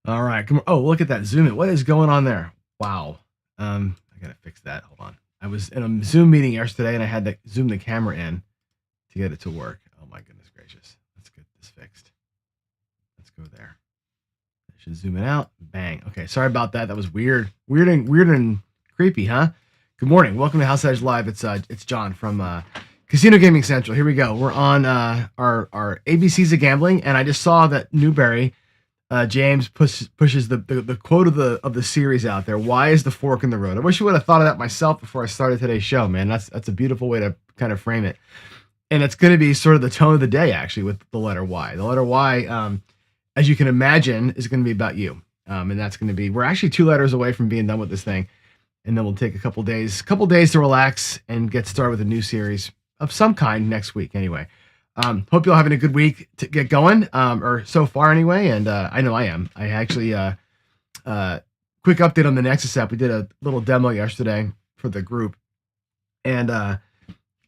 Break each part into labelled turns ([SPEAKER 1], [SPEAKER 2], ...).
[SPEAKER 1] All right. Come on. Oh, look at that. Zoom it. What is going on there? Wow. I gotta fix that. Hold on. I was in a Zoom meeting yesterday and I had to zoom the camera in to get it to work. Oh my goodness gracious. Let's get this fixed. Let's go there. I should zoom it out. Bang. Okay. Sorry about that. That was weird. Weird and creepy, huh? Good morning. Welcome to House Edge Live. It's John from Casino Gaming Central. Here we go. We're on our ABCs of gambling, and I just saw that Newberry James pushes the quote of the series out there. Why is the fork in the road? I wish I would have thought of that myself before I started today's show, man. That's a beautiful way to kind of frame it. And it's going to be sort of the tone of the day, actually, with the letter Y. The letter Y, as you can imagine, is going to be about you. And that's going to be, we're actually 2 letters away from being done with this thing. And then we'll take a couple days to relax and get started with a new series of some kind next week anyway. Hope you're all having a good week to get going, or so far anyway. And I know I am. I actually, quick update on the Nexus app. We did a little demo yesterday for the group. And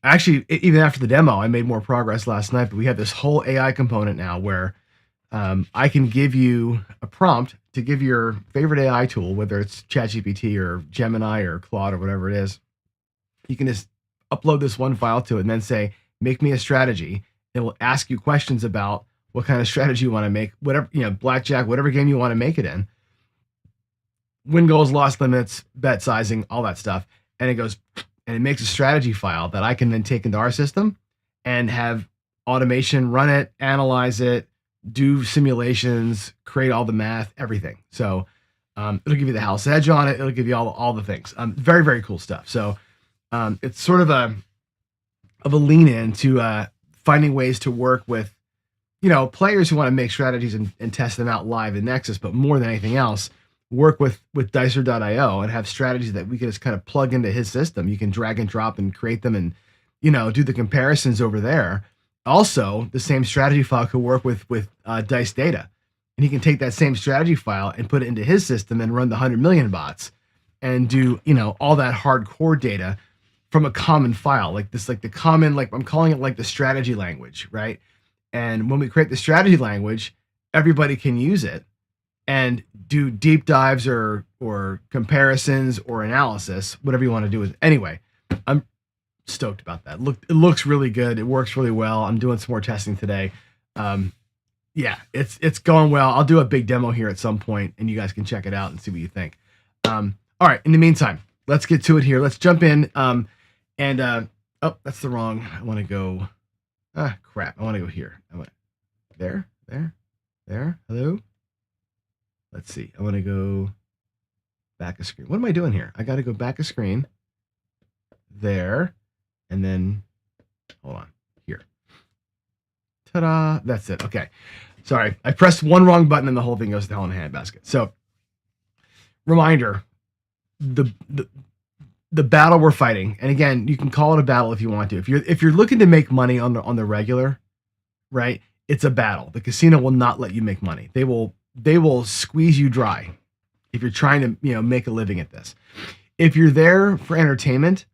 [SPEAKER 1] actually, even after the demo, I made more progress last night. But we have this whole AI component now where I can give you a prompt to give your favorite AI tool, whether it's ChatGPT or Gemini or Claude or whatever it is. You can just upload this one file to it and then say, make me a strategy. It will ask you questions about what kind of strategy you want to make, whatever, blackjack, whatever game you want to make it in. Win goals, loss limits, bet sizing, all that stuff. And it goes, and it makes a strategy file that I can then take into our system and have automation run it, analyze it, do simulations, create all the math, everything. So it'll give you the house edge on it. It'll give you all the things. Very, very cool stuff. So it's sort of a lean in to finding ways to work with, players who want to make strategies and test them out live in Nexus, but more than anything else, work with Dicer.io and have strategies that we can just kind of plug into his system. You can drag and drop and create them and, do the comparisons over there. Also, the same strategy file could work with Dice Data, and he can take that same strategy file and put it into his system and run the 100 million bots and do, all that hardcore data from a common file, like the common, like I'm calling it like the strategy language, right? And when we create the strategy language, everybody can use it and do deep dives or comparisons or analysis, whatever you want to do with it. Anyway, I'm stoked about that. It looks really good. It works really well. I'm doing some more testing today. Yeah, it's going well. I'll do a big demo here at some point, and you guys can check it out and see what you think. All right. In the meantime, let's get to it here. Let's jump in. Oh, that's the wrong. I want to go. Crap. I want to go here. I want there. Hello. Let's see. I want to go back a screen. What am I doing here? I got to go back a screen. There. And then, hold on, here. Ta-da! That's it. Okay. Sorry, I pressed one wrong button and the whole thing goes to hell in a handbasket. So, reminder, the battle we're fighting, and again, you can call it a battle if you want to. If you're looking to make money on the regular, right? It's a battle. The casino will not let you make money. They will squeeze you dry if you're trying to make a living at this. If you're there for entertainment,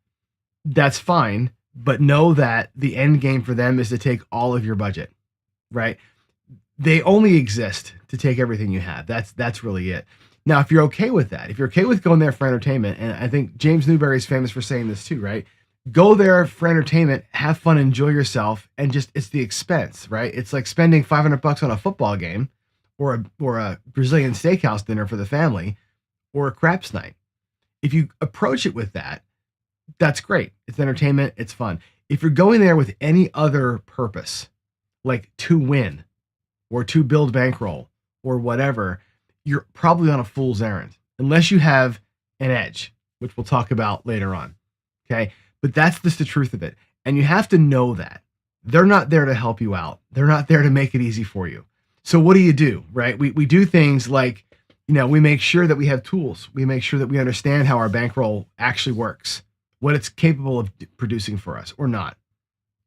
[SPEAKER 1] that's fine, but know that the end game for them is to take all of your budget, right? They only exist to take everything you have. That's really it. Now, if you're okay with that, if you're okay with going there for entertainment, and I think James Newberry is famous for saying this too, right? Go there for entertainment, have fun, enjoy yourself, and just it's the expense, right? It's like spending $500 on a football game, or a Brazilian steakhouse dinner for the family, or a craps night. If you approach it with that, that's great. It's entertainment. It's fun. If you're going there with any other purpose, like to win or to build bankroll or whatever, you're probably on a fool's errand, unless you have an edge, which we'll talk about later on. Okay. But that's just the truth of it. And you have to know that they're not there to help you out. They're not there to make it easy for you. So what do? Right? We do things like, we make sure that we have tools. We make sure that we understand how our bankroll actually works, what it's capable of producing for us or not,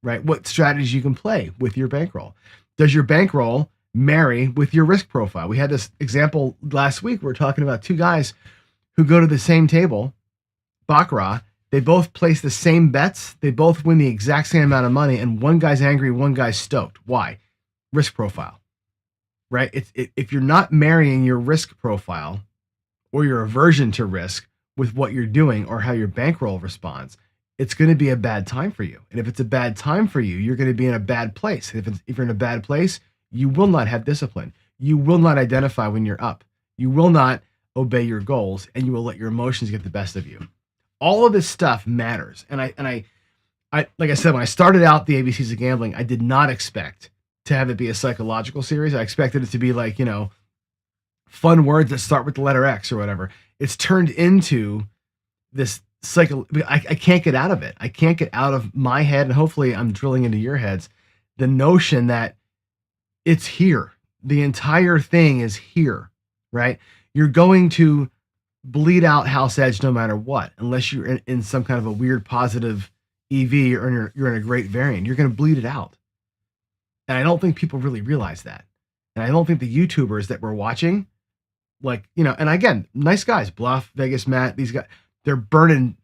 [SPEAKER 1] right? What strategies you can play with your bankroll. Does your bankroll marry with your risk profile? We had this example last week. We're talking about 2 guys who go to the same table, Baccarat. They both place the same bets. They both win the exact same amount of money. And one guy's angry, one guy's stoked. Why? Risk profile. right? If you're not marrying your risk profile or your aversion to risk with what you're doing or how your bankroll responds, it's going to be a bad time for you. And if it's a bad time for you, you're going to be in a bad place. If you're in a bad place, you will not have discipline. You will not identify when you're up. You will not obey your goals, and you will let your emotions get the best of you. All of this stuff matters. And I like I said, when I started out the ABCs of Gambling, I did not expect to have it be a psychological series. I expected it to be like, fun words that start with the letter X or whatever. It's turned into this cycle. I can't get out of it. I can't get out of my head, and hopefully I'm drilling into your heads, the notion that it's here. The entire thing is here, right? You're going to bleed out House Edge no matter what, unless you're in some kind of a weird positive EV or you're in a great variant. You're going to bleed it out. And I don't think people really realize that. And I don't think the YouTubers that we're watching, and again, nice guys, Bluff, Vegas Matt, these guys, they're burning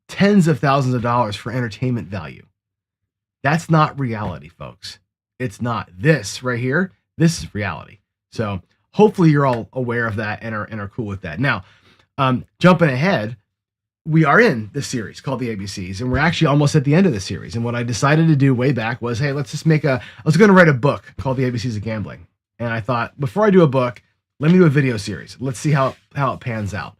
[SPEAKER 1] tens of thousands of dollars for entertainment value. That's not reality, folks. It's not. This right here, this is reality. So hopefully you're all aware of that and are cool with that. Now, jumping ahead, we are in this series called the ABCs, and we're actually almost at the end of the series. And what I decided to do way back was, hey, let's just I was going to write a book called the ABCs of Gambling. And I thought, before I do a book, let me do a video series. Let's see how it pans out.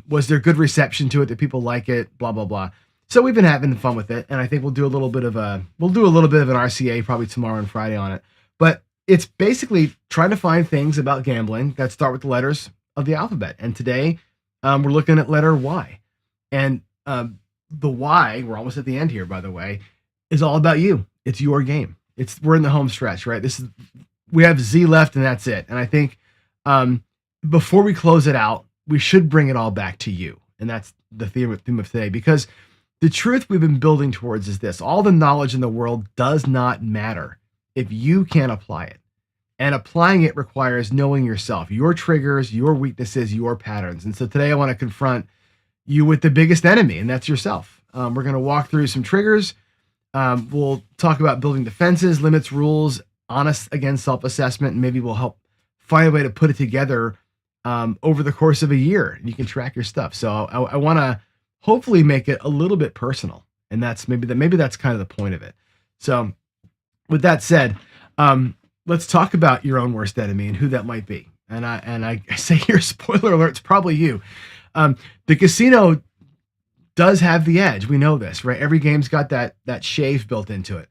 [SPEAKER 1] Was there good reception to it? Did people like it? Blah, blah, blah. So we've been having fun with it. And I think we'll do a little bit of an RCA probably tomorrow and Friday on it. But it's basically trying to find things about gambling that start with the letters of the alphabet. And today we're looking at letter Y. And the Y, we're almost at the end here, by the way, is all about you. It's your game. We're in the home stretch, right? We have Z left, and that's it. And I think before we close it out, we should bring it all back to you. And that's the theme of today, because the truth we've been building towards is this: all the knowledge in the world does not matter if you can't apply it. And applying it requires knowing yourself, your triggers, your weaknesses, your patterns. And so today I want to confront you with the biggest enemy, and that's yourself. We're going to walk through some triggers. We'll talk about building defenses, limits, rules, honest, again, self-assessment, and maybe we'll help find a way to put it together over the course of a year, and you can track your stuff. So I want to hopefully make it a little bit personal, and maybe that's kind of the point of it. So with that said, let's talk about your own worst enemy and who that might be. And I say here, spoiler alert, it's probably you. The casino does have the edge. We know this, right? Every game's got that shave built into it.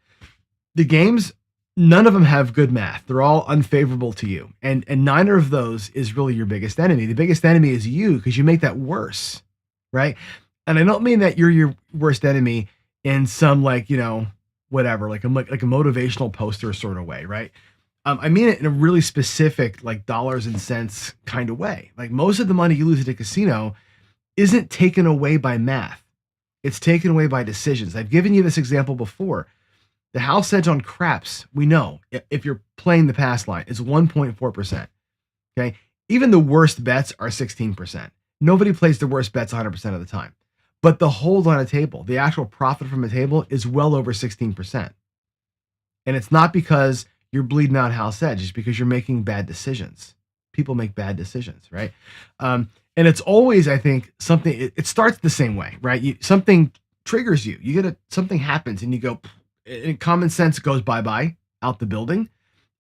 [SPEAKER 1] The games, none of them have good math. They're all unfavorable to you. And neither of those is really your biggest enemy. The biggest enemy is you, because you make that worse, right? And I don't mean that you're your worst enemy in some whatever, like a motivational poster sort of way, right? I mean it in a really specific, like dollars and cents kind of way. Like, most of the money you lose at a casino isn't taken away by math. It's taken away by decisions. I've given you this example before. The house edge on craps, we know, if you're playing the pass line, is 1.4%. Okay. Even the worst bets are 16%. Nobody plays the worst bets 100% of the time. But the hold on a table, the actual profit from a table, is well over 16%. And it's not because you're bleeding out house edge, it's because you're making bad decisions. People make bad decisions, right? And it's always, I think, something, it starts the same way, right? Something triggers you. Something happens and you go, and common sense goes bye-bye out the building.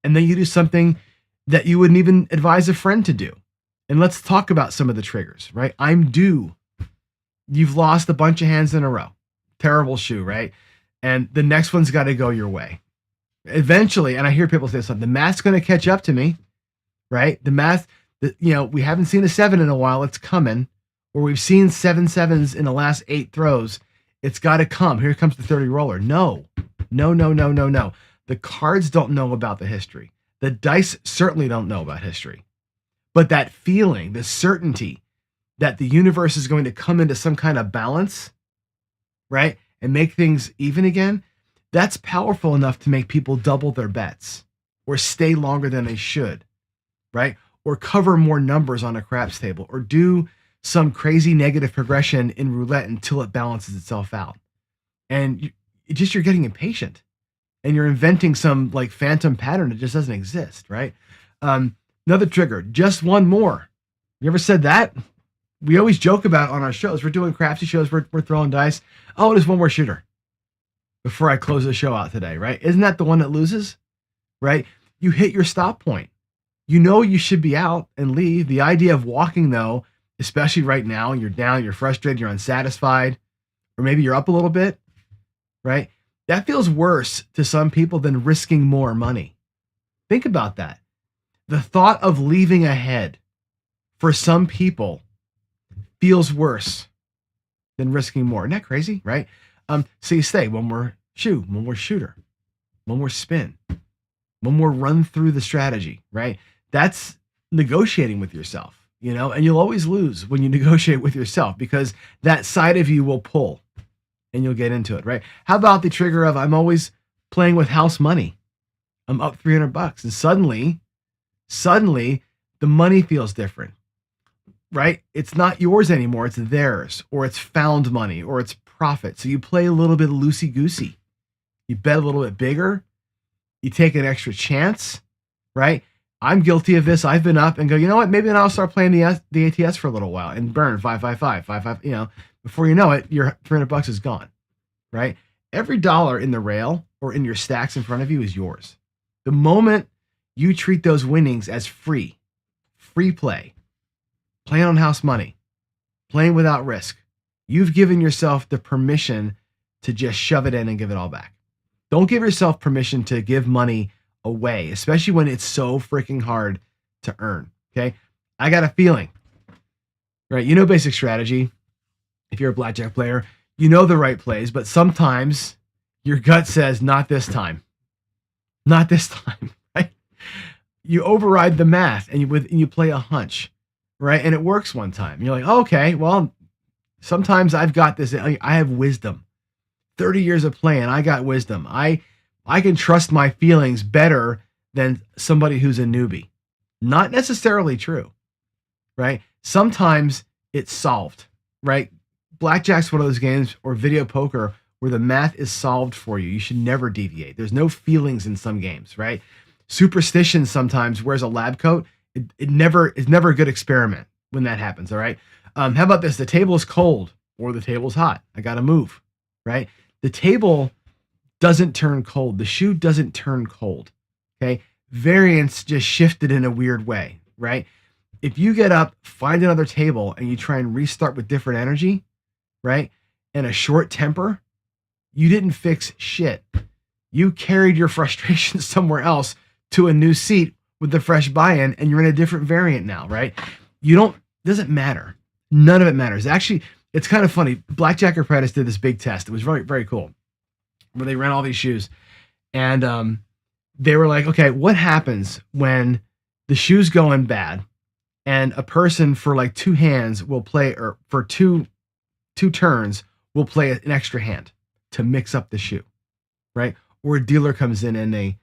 [SPEAKER 1] And then you do something that you wouldn't even advise a friend to do. And let's talk about some of the triggers, right? I'm due. You've lost a bunch of hands in a row. Terrible shoe, right? And the next one's got to go your way. Eventually, and I hear people say something, the math's going to catch up to me, right? The math, we haven't seen a 7 in a while. It's coming. Or we've seen 7 sevens in the last 8 throws. It's got to come. Here comes the 30 roller. No. The cards don't know about the history. The dice certainly don't know about history. But that feeling, the certainty that the universe is going to come into some kind of balance, right, and make things even again, that's powerful enough to make people double their bets or stay longer than they should, right? Or cover more numbers on a craps table, or do some crazy negative progression in roulette until it balances itself out. And you're getting impatient, and you're inventing some like phantom pattern that just doesn't exist, right? Another trigger, just one more. You ever said that? We always joke about it on our shows. We're doing crafty shows. We're throwing dice. Oh, there's one more shooter before I close the show out today, right? Isn't that the one that loses, right? You hit your stop point. You know you should be out and leave. The idea of walking, though, especially right now, you're down, you're frustrated, you're unsatisfied, or maybe you're up a little bit, right? That feels worse to some people than risking more money. Think about that. The thought of leaving ahead for some people feels worse than risking more. Isn't that crazy, right? So you stay one more shoe, one more shooter, one more spin, one more run through the strategy, right? That's negotiating with yourself, and you'll always lose when you negotiate with yourself because that side of you will pull and you'll get into it, right? How about the trigger of I'm always playing with house money. I'm up $300 and suddenly the money feels different, right? It's not yours anymore. It's theirs, or it's found money, or it's profit. So you play a little bit loosey-goosey. You bet a little bit bigger. You take an extra chance, right? I'm guilty of this. I've been up and go, you know what? Maybe then I'll start playing the ATS for a little while and burn 555. Before you know it, your $300 is gone, right? Every dollar in the rail or in your stacks in front of you is yours. The moment you treat those winnings as free play, playing on house money, playing without risk, you've given yourself the permission to just shove it in and give it all back. Don't give yourself permission to give money away, especially when it's so freaking hard to earn. Okay. I got a feeling, right? You know, basic strategy. If you're a blackjack player, you know the right plays, but sometimes your gut says, not this time, not this time, right? You override the math and you play a hunch, right? And it works one time. You're like, okay, well, sometimes I've got this. I have wisdom. 30 years of playing, I got wisdom. I can trust my feelings better than somebody who's a newbie. Not necessarily true, right? Sometimes it's solved, right? Blackjack's one of those games, or video poker, where the math is solved for you. You should never deviate. There's no feelings in some games, right? Superstition sometimes wears a lab coat. It never is never a good experiment when that happens, all right? How about this? The table is cold or the table's hot. I got to move, right? The table doesn't turn cold. The shoe doesn't turn cold, okay? Variance just shifted in a weird way, right? If you get up, find another table, and you try and restart with different energy, right? And a short temper, you didn't fix shit. You carried your frustration somewhere else to a new seat with the fresh buy-in, and you're in a different variant now, right? Doesn't matter. None of it matters. Actually, it's kind of funny. Blackjack Apprentice did this big test. It was very, very cool, where they ran all these shoes. And they were like, okay, what happens when the shoe's going bad and a person for like two hands will play, or for two turns will play an extra hand to mix up the shoe, right? Or a dealer comes in and they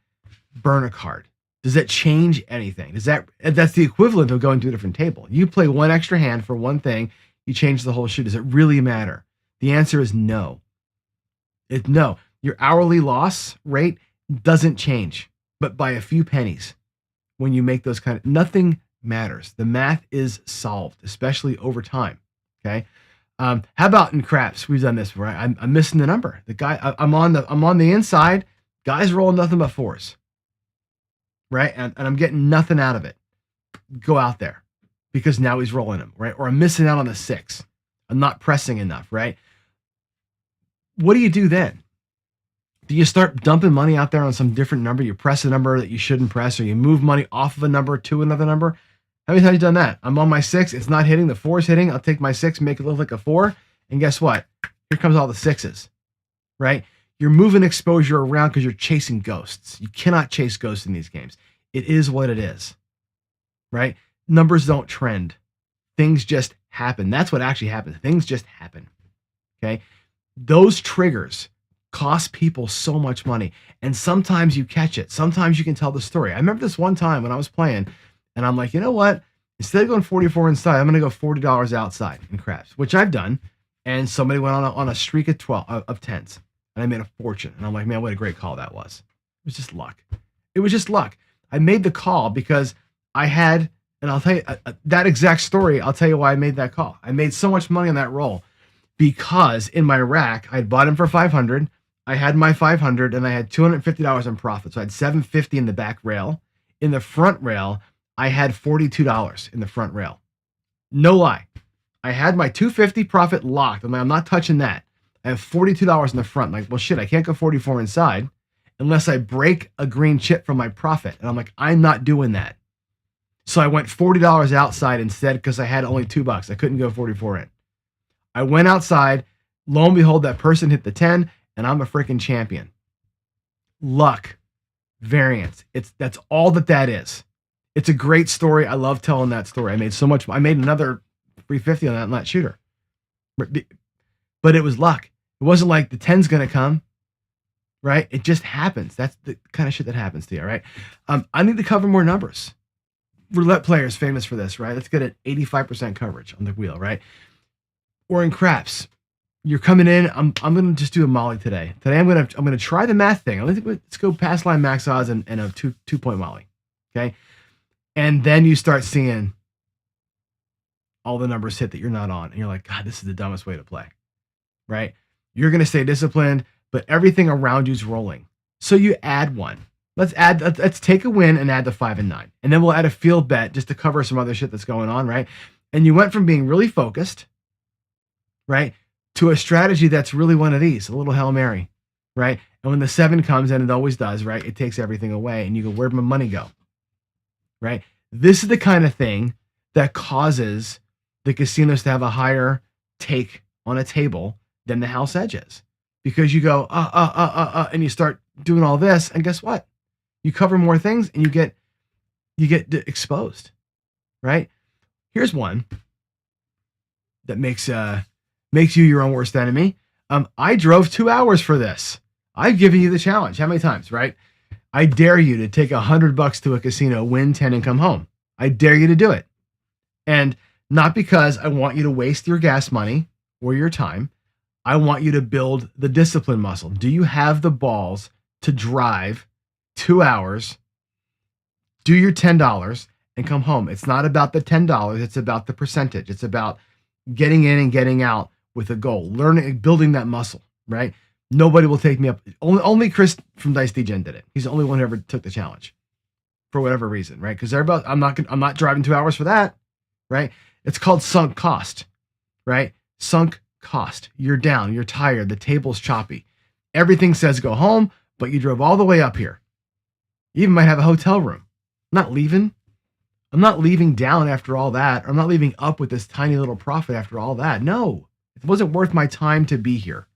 [SPEAKER 1] burn a card. Does that change anything? That's the equivalent of going to a different table. You play one extra hand for one thing, you change the whole shoe. Does it really matter? The answer is no. No. Your hourly loss rate doesn't change, but by a few pennies when you make those nothing matters. The math is solved, especially over time. Okay. How about in craps? We've done this before. I'm missing the number. The guy, I'm on the inside. Guy's rolling nothing but fours, right? And I'm getting nothing out of it. Go out there, because now he's rolling them, right? Or I'm missing out on the six. I'm not pressing enough, right? What do you do then? Do you start dumping money out there on some different number? You press a number that you shouldn't press, or you move money off of a number to another number? How many times have you done that? I'm on my six. It's not hitting. The four's hitting. I'll take my six, make it look like a four. And guess what? Here comes all the sixes, right? You're moving exposure around because you're chasing ghosts. You cannot chase ghosts in these games. It is what it is, right? Numbers don't trend. Things just happen. That's what actually happens. Things just happen, okay? Those triggers cost people so much money. And sometimes you catch it. Sometimes you can tell the story. I remember this one time when I was playing, and I'm like, you know what? Instead of going 44 inside, I'm going to go $40 outside in craps, which I've done. And somebody went on a streak of 10s, and I made a fortune. And I'm like, man, what a great call that was. It was just luck. It was just luck. I made the call because I had, and I'll tell you that exact story. I'll tell you why I made that call. I made so much money on that roll because in my rack, I had bought him for 500. I had my 500 and I had $250 in profit. So I had 750 in the back rail. In the front rail, I had $42 in the front rail. No lie. I had my 250 profit locked. I'm like, I'm not touching that. I have $42 in the front. I'm like, well, shit, I can't go 44 inside unless I break a green chip from my profit. And I'm like, I'm not doing that. So I went $40 outside instead because I had only $2. I couldn't go 44 in. I went outside. Lo and behold, that person hit the 10, and I'm a freaking champion. Luck, variance. That's all that is. It's a great story. I love telling that story. I made so much. I made another 350 on that shooter. But it was luck. It wasn't like the 10's going to come, right? It just happens. That's the kind of shit that happens to you, right? I need to cover more numbers. Roulette players famous for this, right? Let's get an 85% coverage on the wheel, right? Or in craps, you're coming in. I'm going to just do a molly today. Today I'm going to try the math thing. Let's go past line max odds and a 2-point molly, okay? And then you start seeing all the numbers hit that you're not on, and you're like, God, this is the dumbest way to play, right? You're going to stay disciplined, but everything around you's rolling. So you add one. Let's take a win and add the 5 and 9. And then we'll add a field bet just to cover some other shit that's going on, right? And you went from being really focused, right, to a strategy that's really one of these, a little Hail Mary, right? And when the 7 comes, and it always does, right, it takes everything away, and you go, where'd my money go, right? This is the kind of thing that causes the casinos to have a higher take on a table than the house edge is. Because you go, and you start doing all this, and guess what? You cover more things and you get exposed, right? Here's one that makes you your own worst enemy. I drove 2 hours for this. I've given you the challenge. How many times, right? I dare you to take $100 to a casino, win 10 and come home. I dare you to do it. And not because I want you to waste your gas money or your time. I want you to build the discipline muscle. Do you have the balls to drive 2 hours, do your $10 and come home? It's not about the $10. It's about the percentage. It's about getting in and getting out with a goal, learning, building that muscle, right? Nobody will take me up. Only Chris from Dice DGen did it. He's the only one who ever took the challenge for whatever reason, right? Because I'm not driving 2 hours for that, right? It's called sunk cost, right? Sunk cost. You're down. You're tired. The table's choppy. Everything says go home, but you drove all the way up here. You even might have a hotel room. I'm not leaving. I'm not leaving down after all that. I'm not leaving up with this tiny little profit after all that. No, it wasn't worth my time to be here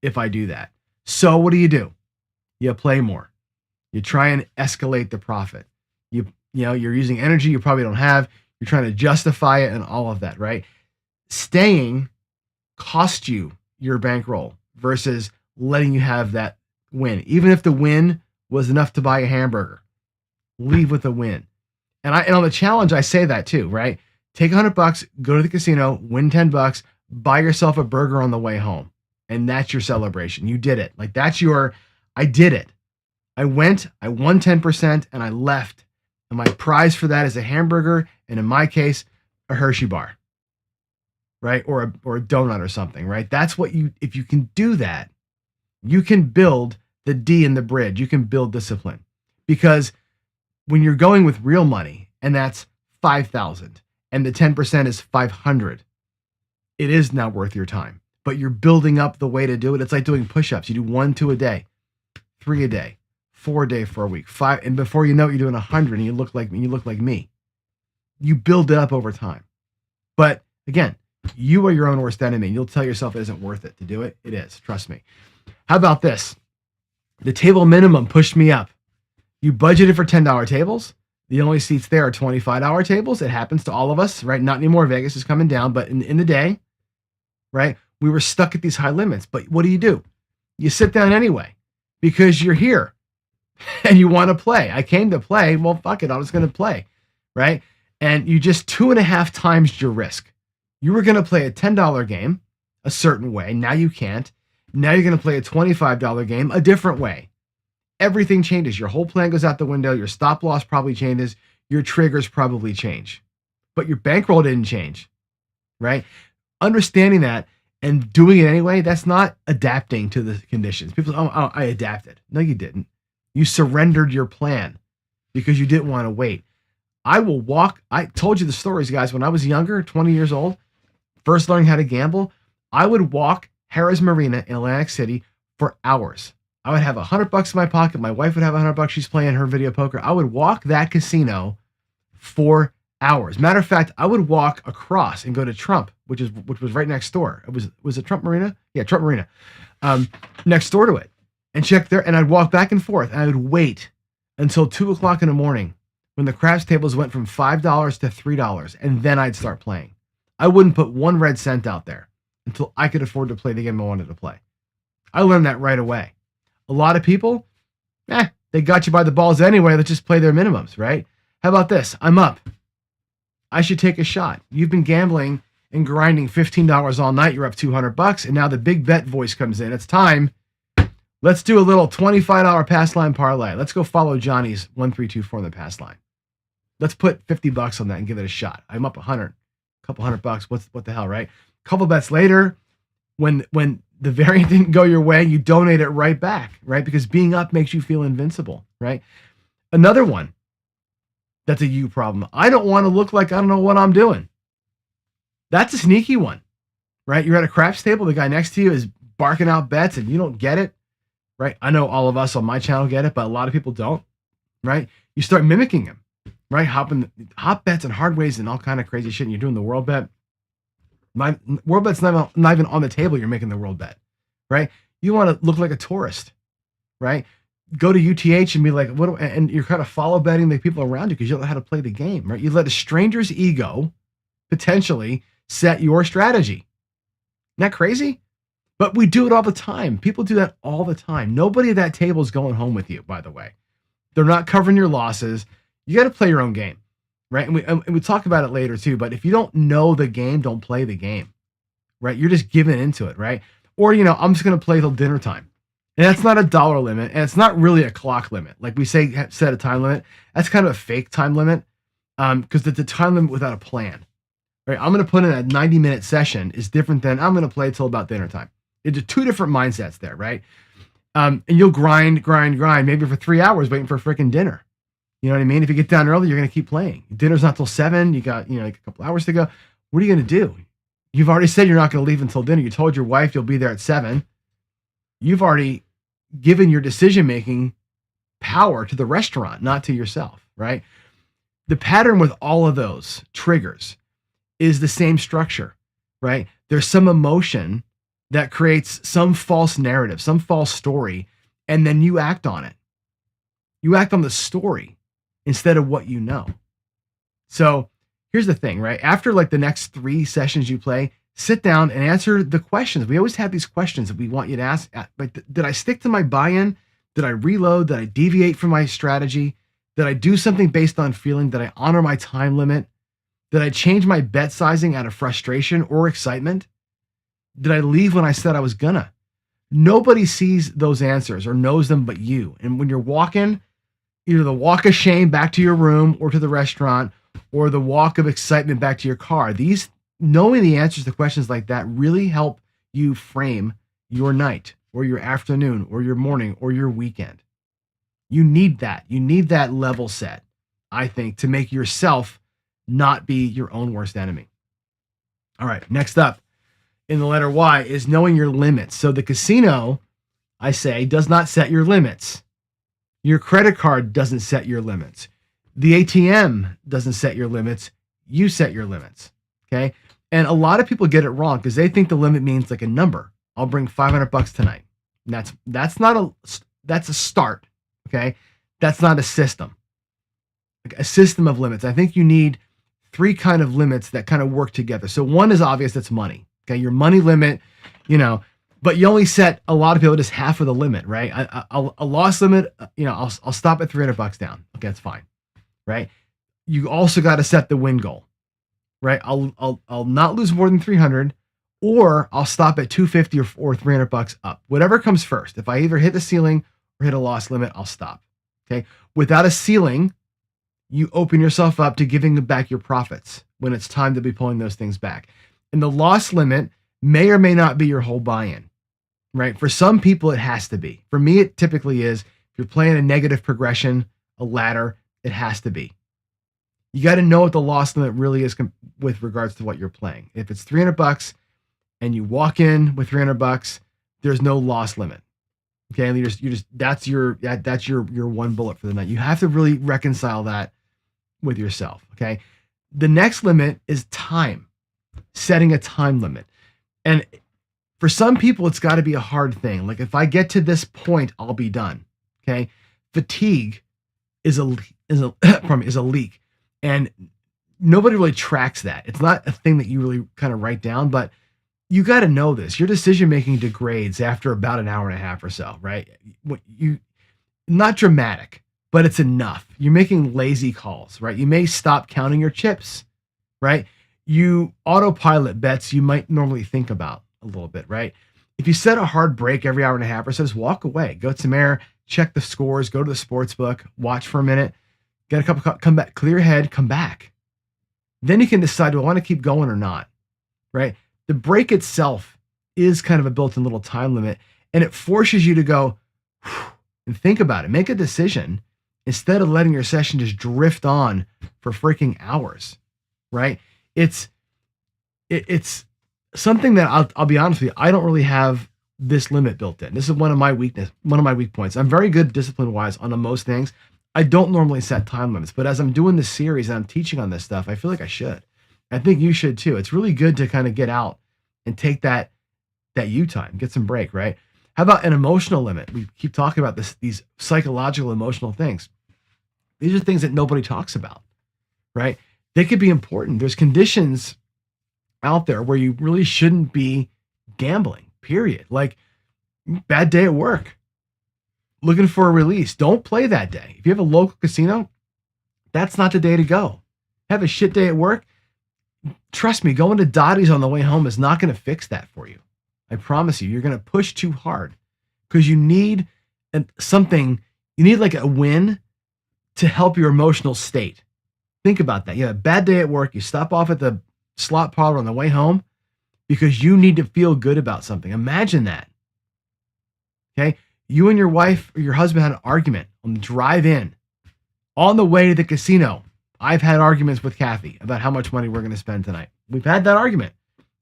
[SPEAKER 1] if I do that. So what do? You play more. You try and escalate the profit. You're using energy you probably don't have. You're trying to justify it and all of that, right? Staying cost you your bankroll versus letting you have that win. Even if the win was enough to buy a hamburger, leave with a win. And on the challenge, I say that too, right? Take $100, go to the casino, win $10, buy yourself a burger on the way home. And that's your celebration. You did it. Like I did it. I won 10% and I left. And my prize for that is a hamburger. And in my case, a Hershey bar, right? Or a donut or something, right? That's what if you can do that, you can build the D in the bridge. You can build discipline, because when you're going with real money and that's 5,000 and the 10% is 500, it is not worth your time, but you're building up the way to do it. It's like doing push-ups. You do 1, 2 a day, 3 a day, 4 a day for a week, 5. And before you know it, you're doing 100 and you look like me. You build it up over time. But again, you are your own worst enemy, and you'll tell yourself it isn't worth it to do it. It is. Trust me. How about this? The table minimum pushed me up. You budgeted for $10 tables. The only seats there are $25 tables. It happens to all of us, right? Not anymore. Vegas is coming down, but in the day, right, we were stuck at these high limits. But what do? You sit down anyway because you're here and you want to play. I came to play. Well, fuck it. I was going to play, right? And you just 2.5 times your risk. You were going to play a $10 game a certain way. Now you can't. Now you're going to play a $25 game a different way. Everything changes. Your whole plan goes out the window. Your stop loss probably changes. your triggers probably change, but your bankroll didn't change, right? Understanding that and doing it anyway, that's not adapting to the conditions. People say, oh, I adapted. No, you didn't. You surrendered your plan because you didn't want to wait. I told you the stories, guys. When I was younger, 20 years old, first learning how to gamble, I would walk Harrah's Marina in Atlantic City for hours. I would have $100 in my pocket. My wife would have $100. She's playing her video poker. I would walk that casino for hours. Matter of fact, I would walk across and go to Trump, which was right next door. Was it Trump Marina? Yeah, Trump Marina, next door to it, and check there. And I'd walk back and forth, and I would wait until 2:00 in the morning when the craps tables went from $5 to $3, and then I'd start playing. I wouldn't put one red cent out there until I could afford to play the game I wanted to play. I learned that right away. A lot of people, they got you by the balls anyway. Let's just play their minimums, right? How about this? I'm up. I should take a shot. You've been gambling and grinding $15 all night. You're up $200, and now the big bet voice comes in. It's time. Let's do a little $25 pass line parlay. Let's go follow Johnny's 1324 in the pass line. Let's put $50 on that and give it a shot. I'm up $100, couple $100. What the hell, right? Couple bets later, when the variant didn't go your way, you donate it right back, right? Because being up makes you feel invincible, right? Another one that's a you problem. I don't want to look like I don't know what I'm doing. That's a sneaky one, right? You're at a craps table. The guy next to you is barking out bets and you don't get it, right? I know all of us on my channel get it, but a lot of people don't, right? You start mimicking him, right? Hop bets and hard ways and all kind of crazy shit. And you're doing the world bet. World bet's not even on the table. You're making the world bet, right? You want to look like a tourist, right? Go to UTH and be like, and you're kind of follow betting the people around you because you don't know how to play the game, right? You let a stranger's ego potentially set your strategy. Isn't that crazy? But we do it all the time. People do that all the time. Nobody at that table is going home with you, by the way. They're not covering your losses. You got to play your own game, right? And we talk about it later too, but if you don't know the game, don't play the game, right? You're just giving into it, right? Or, I'm just going to play till dinner time. And that's not a dollar limit, and it's not really a clock limit. Like we say, set a time limit. That's kind of a fake time limit because it's a time limit without a plan, right? I'm going to put in a 90-minute session is different than I'm going to play till about dinner time. It's two different mindsets there, right? And you'll grind, maybe for 3 hours waiting for freaking dinner. You know what I mean? If you get down early, you're going to keep playing. Dinner's not till 7. You got, like a couple hours to go. What are you going to do? You've already said you're not going to leave until dinner. You told your wife you'll be there at 7. You've already given your decision-making power to the restaurant, not to yourself, right? The pattern with all of those triggers is the same structure, right? There's some emotion that creates some false narrative, some false story, and then you act on it. You act on the story instead of what you know. So here's the thing, right? After like the next 3 sessions you play, sit down and answer the questions. We always have these questions that we want you to ask. Like, did I stick to my buy-in? Did I reload? Did I deviate from my strategy? Did I do something based on feeling? Did I honor my time limit? Did I change my bet sizing out of frustration or excitement? Did I leave when I said I was gonna? Nobody sees those answers or knows them but you. And when you're walking, either the walk of shame back to your room or to the restaurant, or the walk of excitement back to your car, knowing the answers to questions like that really help you frame your night or your afternoon or your morning or your weekend. You need that. You need that level set, I think, to make yourself not be your own worst enemy. All right, next up in the letter Y is knowing your limits. So the casino, I say, does not set your limits. Your credit card doesn't set your limits. The ATM doesn't set your limits. You set your limits. Okay. And a lot of people get it wrong because they think the limit means like a number. I'll bring $500 tonight. And that's a start. Okay. That's not a system. Like a system of limits. I think you need 3 kind of limits that kind of work together. So one is obvious. That's money. Okay. Your money limit, but you only set a lot of people just half of the limit, right? A loss limit, I'll stop at $300 down. Okay. That's fine. Right. You also got to set the win goal, right? I'll not lose more than 300, or I'll stop at 250 or $300 up, whatever comes first. If I either hit the ceiling or hit a loss limit, I'll stop. Okay. Without a ceiling, you open yourself up to giving back your profits when it's time to be pulling those things back. And the loss limit may or may not be your whole buy-in, right? For some people, it has to be. For me, it typically is. If you're playing a negative progression, a ladder, it has to be. You got to know what the loss limit really is with regards to what you're playing. If it's $300 and you walk in with $300, there's no loss limit. Okay, and you just that's your one bullet for the night. You have to really reconcile that with yourself. Okay, the next limit is time. Setting a time limit, and for some people, it's got to be a hard thing. Like if I get to this point, I'll be done. Okay, fatigue is a leak, and nobody really tracks that. It's not a thing that you really kind of write down, but you got to know this. Your decision making degrades after about an hour and a half or so, right? Not dramatic, but it's enough. You're making lazy calls, right? You may stop counting your chips, right? You autopilot bets you might normally think about a little bit, right? If you set a hard break every hour and a half or so, just walk away, go to some air, check the scores, go to the sports book, watch for a minute, get a cup of come back, clear your head, come back. Then you can decide, do I want to keep going or not, right? The break itself is kind of a built-in little time limit, and it forces you to go and think about it. Make a decision instead of letting your session just drift on for freaking hours, right? It's something that I'll be honest with you, I don't really have this limit built in. This is one of my weak points. I'm very good discipline-wise on most things. I don't normally set time limits, but as I'm doing this series and I'm teaching on this stuff, I feel like I should. I think you should too. It's really good to kind of get out and take that you time, get some break, right? How about an emotional limit? We keep talking about these psychological, emotional things. These are things that nobody talks about, right? They could be important. There's conditions out there where you really shouldn't be gambling, period. Like bad day at work, looking for a release. Don't play that day. If you have a local casino, that's not the day to go. Have a shit day at work. Trust me, going to Dottie's on the way home is not going to fix that for you. I promise you, you're going to push too hard because you need something. You need like a win to help your emotional state. Think about that. You have a bad day at work. You stop off at the slot parlor on the way home because you need to feel good about something. Imagine that. Okay. You and your wife or your husband had an argument on the drive in on the way to the casino. I've had arguments with Kathy about how much money we're going to spend tonight. We've had that argument,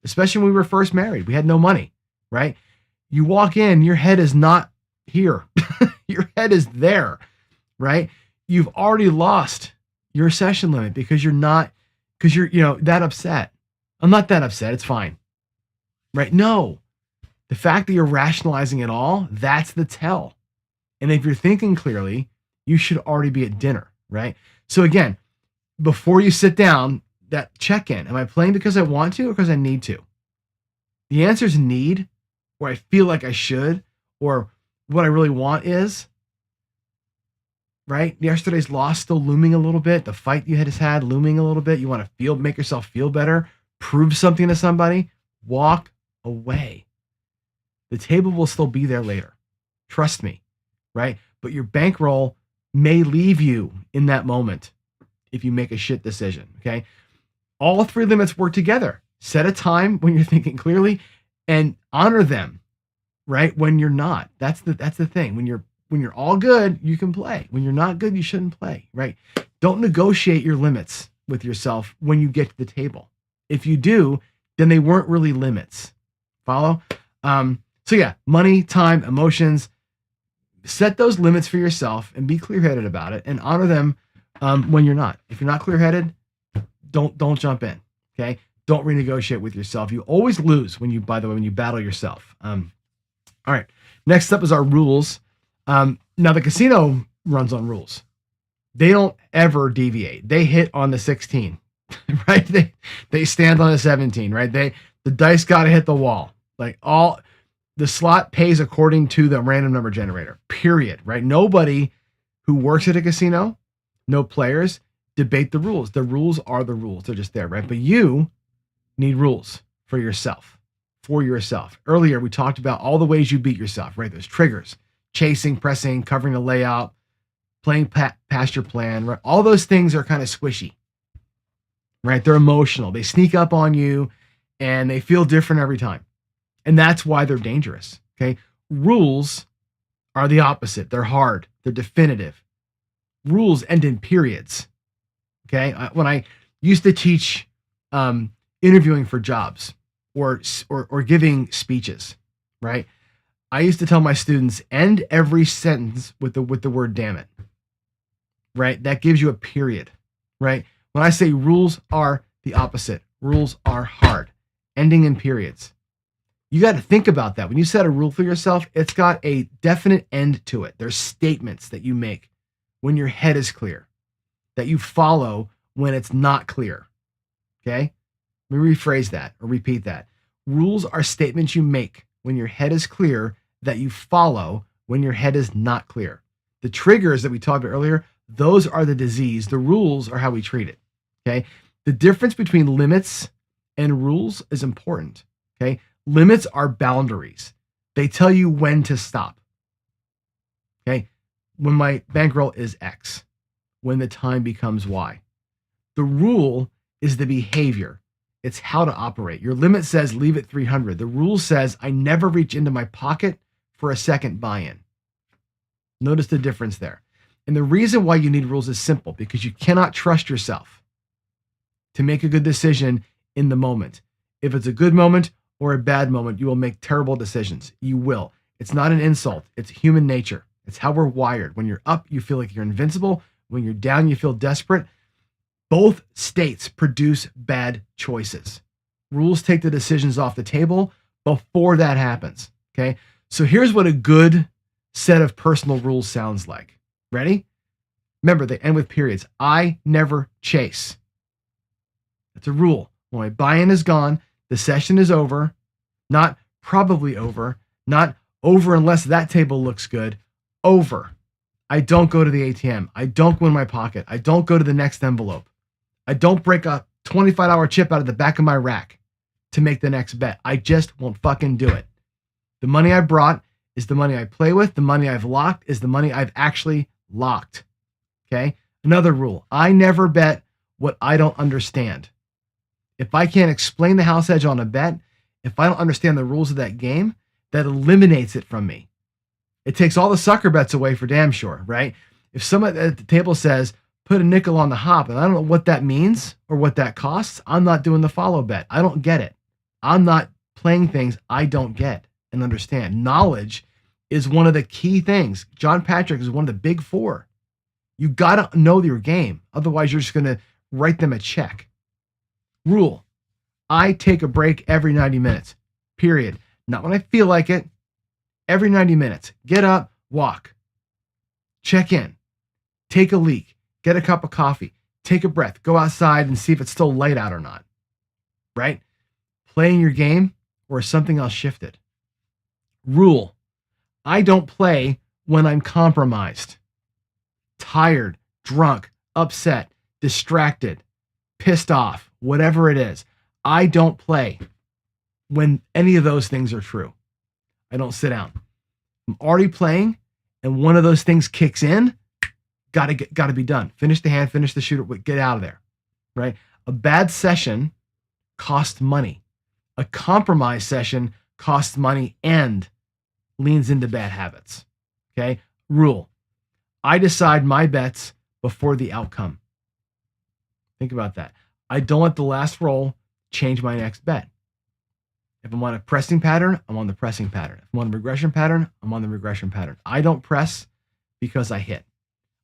[SPEAKER 1] especially when we were first married. We had no money, right? You walk in, your head is not here. Your head is there, right? You've already lost your session limit because you're that upset. I'm not that upset. It's fine, right? No, the fact that you're rationalizing it all, that's the tell. And if you're thinking clearly, you should already be at dinner, right? So again, before you sit down, that check-in. Am I playing because I want to or because I need to? The answer is need, or I feel like I should, or what I really want is, right? Yesterday's loss still looming a little bit. The fight you had looming a little bit. You want to make yourself feel better, prove something to somebody, walk away. The table will still be there later. Trust me, right? But your bankroll may leave you in that moment if you make a shit decision, okay? All three limits work together. Set a time when you're thinking clearly and honor them, right? When you're not. That's the thing. When you're all good, you can play. When you're not good, you shouldn't play, right? Don't negotiate your limits with yourself when you get to the table. If you do, then they weren't really limits. Follow? So yeah, money, time, emotions. Set those limits for yourself and be clear-headed about it and honor them when you're not. If you're not clear-headed, don't jump in. Okay. Don't renegotiate with yourself. You always lose when you battle yourself. All right. Next up is our rules. Now the casino runs on rules. They don't ever deviate. They hit on the 16, right? They stand on a 17, right? The dice got to hit the wall. Like the slot pays according to the random number generator, period, right? Nobody who works at a casino, no players, debate the rules. The rules are the rules. They're just there, right? But you need rules for yourself. Earlier, we talked about all the ways you beat yourself, right? There's triggers, chasing, pressing, covering the layout, playing past your plan, right? All those things are kind of squishy, right? They're emotional. They sneak up on you and they feel different every time. And that's why they're dangerous, okay? Rules are the opposite. They're hard. They're definitive. Rules end in periods, okay? When I used to teach interviewing for jobs or giving speeches, right? I used to tell my students, end every sentence with the word damn it, right? That gives you a period, right? When I say rules are the opposite, rules are hard, ending in periods. You got to think about that. When you set a rule for yourself, it's got a definite end to it. There's statements that you make when your head is clear, that you follow when it's not clear, okay? Let me rephrase that or repeat that. Rules are statements you make when your head is clear that you follow when your head is not clear. The triggers that we talked about earlier, those are the disease. The rules are how we treat it, okay? The difference between limits and rules is important, okay? Limits are boundaries. They tell you when to stop, okay? When my bankroll is X, when the time becomes Y. The rule is the behavior. It's how to operate. Your limit says leave at 300. The rule says I never reach into my pocket for a second buy-in. Notice the difference there. And the reason why you need rules is simple, because you cannot trust yourself to make a good decision in the moment. If it's a good moment or a bad moment, you will make terrible decisions. You will. It's not an insult. It's human nature. It's how we're wired. When you're up, you feel like you're invincible. When you're down, you feel desperate. Both states produce bad choices. Rules take the decisions off the table before that happens, okay? So here's what a good set of personal rules sounds like. Ready? Remember, they end with periods. I never chase. That's a rule. When my buy-in is gone, the session is over, not probably over, not over unless that table looks good, over. I don't go to the ATM. I don't go in my pocket. I don't go to the next envelope. I don't break a $25 chip out of the back of my rack to make the next bet. I just won't fucking do it. The money I brought is the money I play with. The money I've locked is the money I've actually locked. Okay? Another rule. I never bet what I don't understand. If I can't explain the house edge on a bet, if I don't understand the rules of that game, that eliminates it from me. It takes all the sucker bets away for damn sure, right? If someone at the table says, put a nickel on the hop, and I don't know what that means or what that costs, I'm not doing the follow bet. I don't get it. I'm not playing things I don't get and understand. Knowledge is one of the key things. John Patrick is one of the big four. You got to know your game. Otherwise, you're just going to write them a check. Rule. I take a break every 90 minutes, period. Not when I feel like it. Every 90 minutes. Get up, walk. Check in. Take a leak. Get a cup of coffee. Take a breath. Go outside and see if it's still light out or not. Right? Playing your game or is something else shifted? Rule. I don't play when I'm compromised, tired, drunk, upset, distracted, pissed off, whatever it is. I don't play when any of those things are true. I don't sit down. I'm already playing, and one of those things kicks in. Got to be done. Finish the hand, finish the shooter, get out of there. Right? A bad session costs money. A compromise session costs money and leans into bad habits. Okay? Rule. I decide my bets before the outcome. Think about that. I don't let the last roll change my next bet. If I'm on a pressing pattern, I'm on the pressing pattern. If I'm on the regression pattern, I'm on the regression pattern. I don't press because I hit.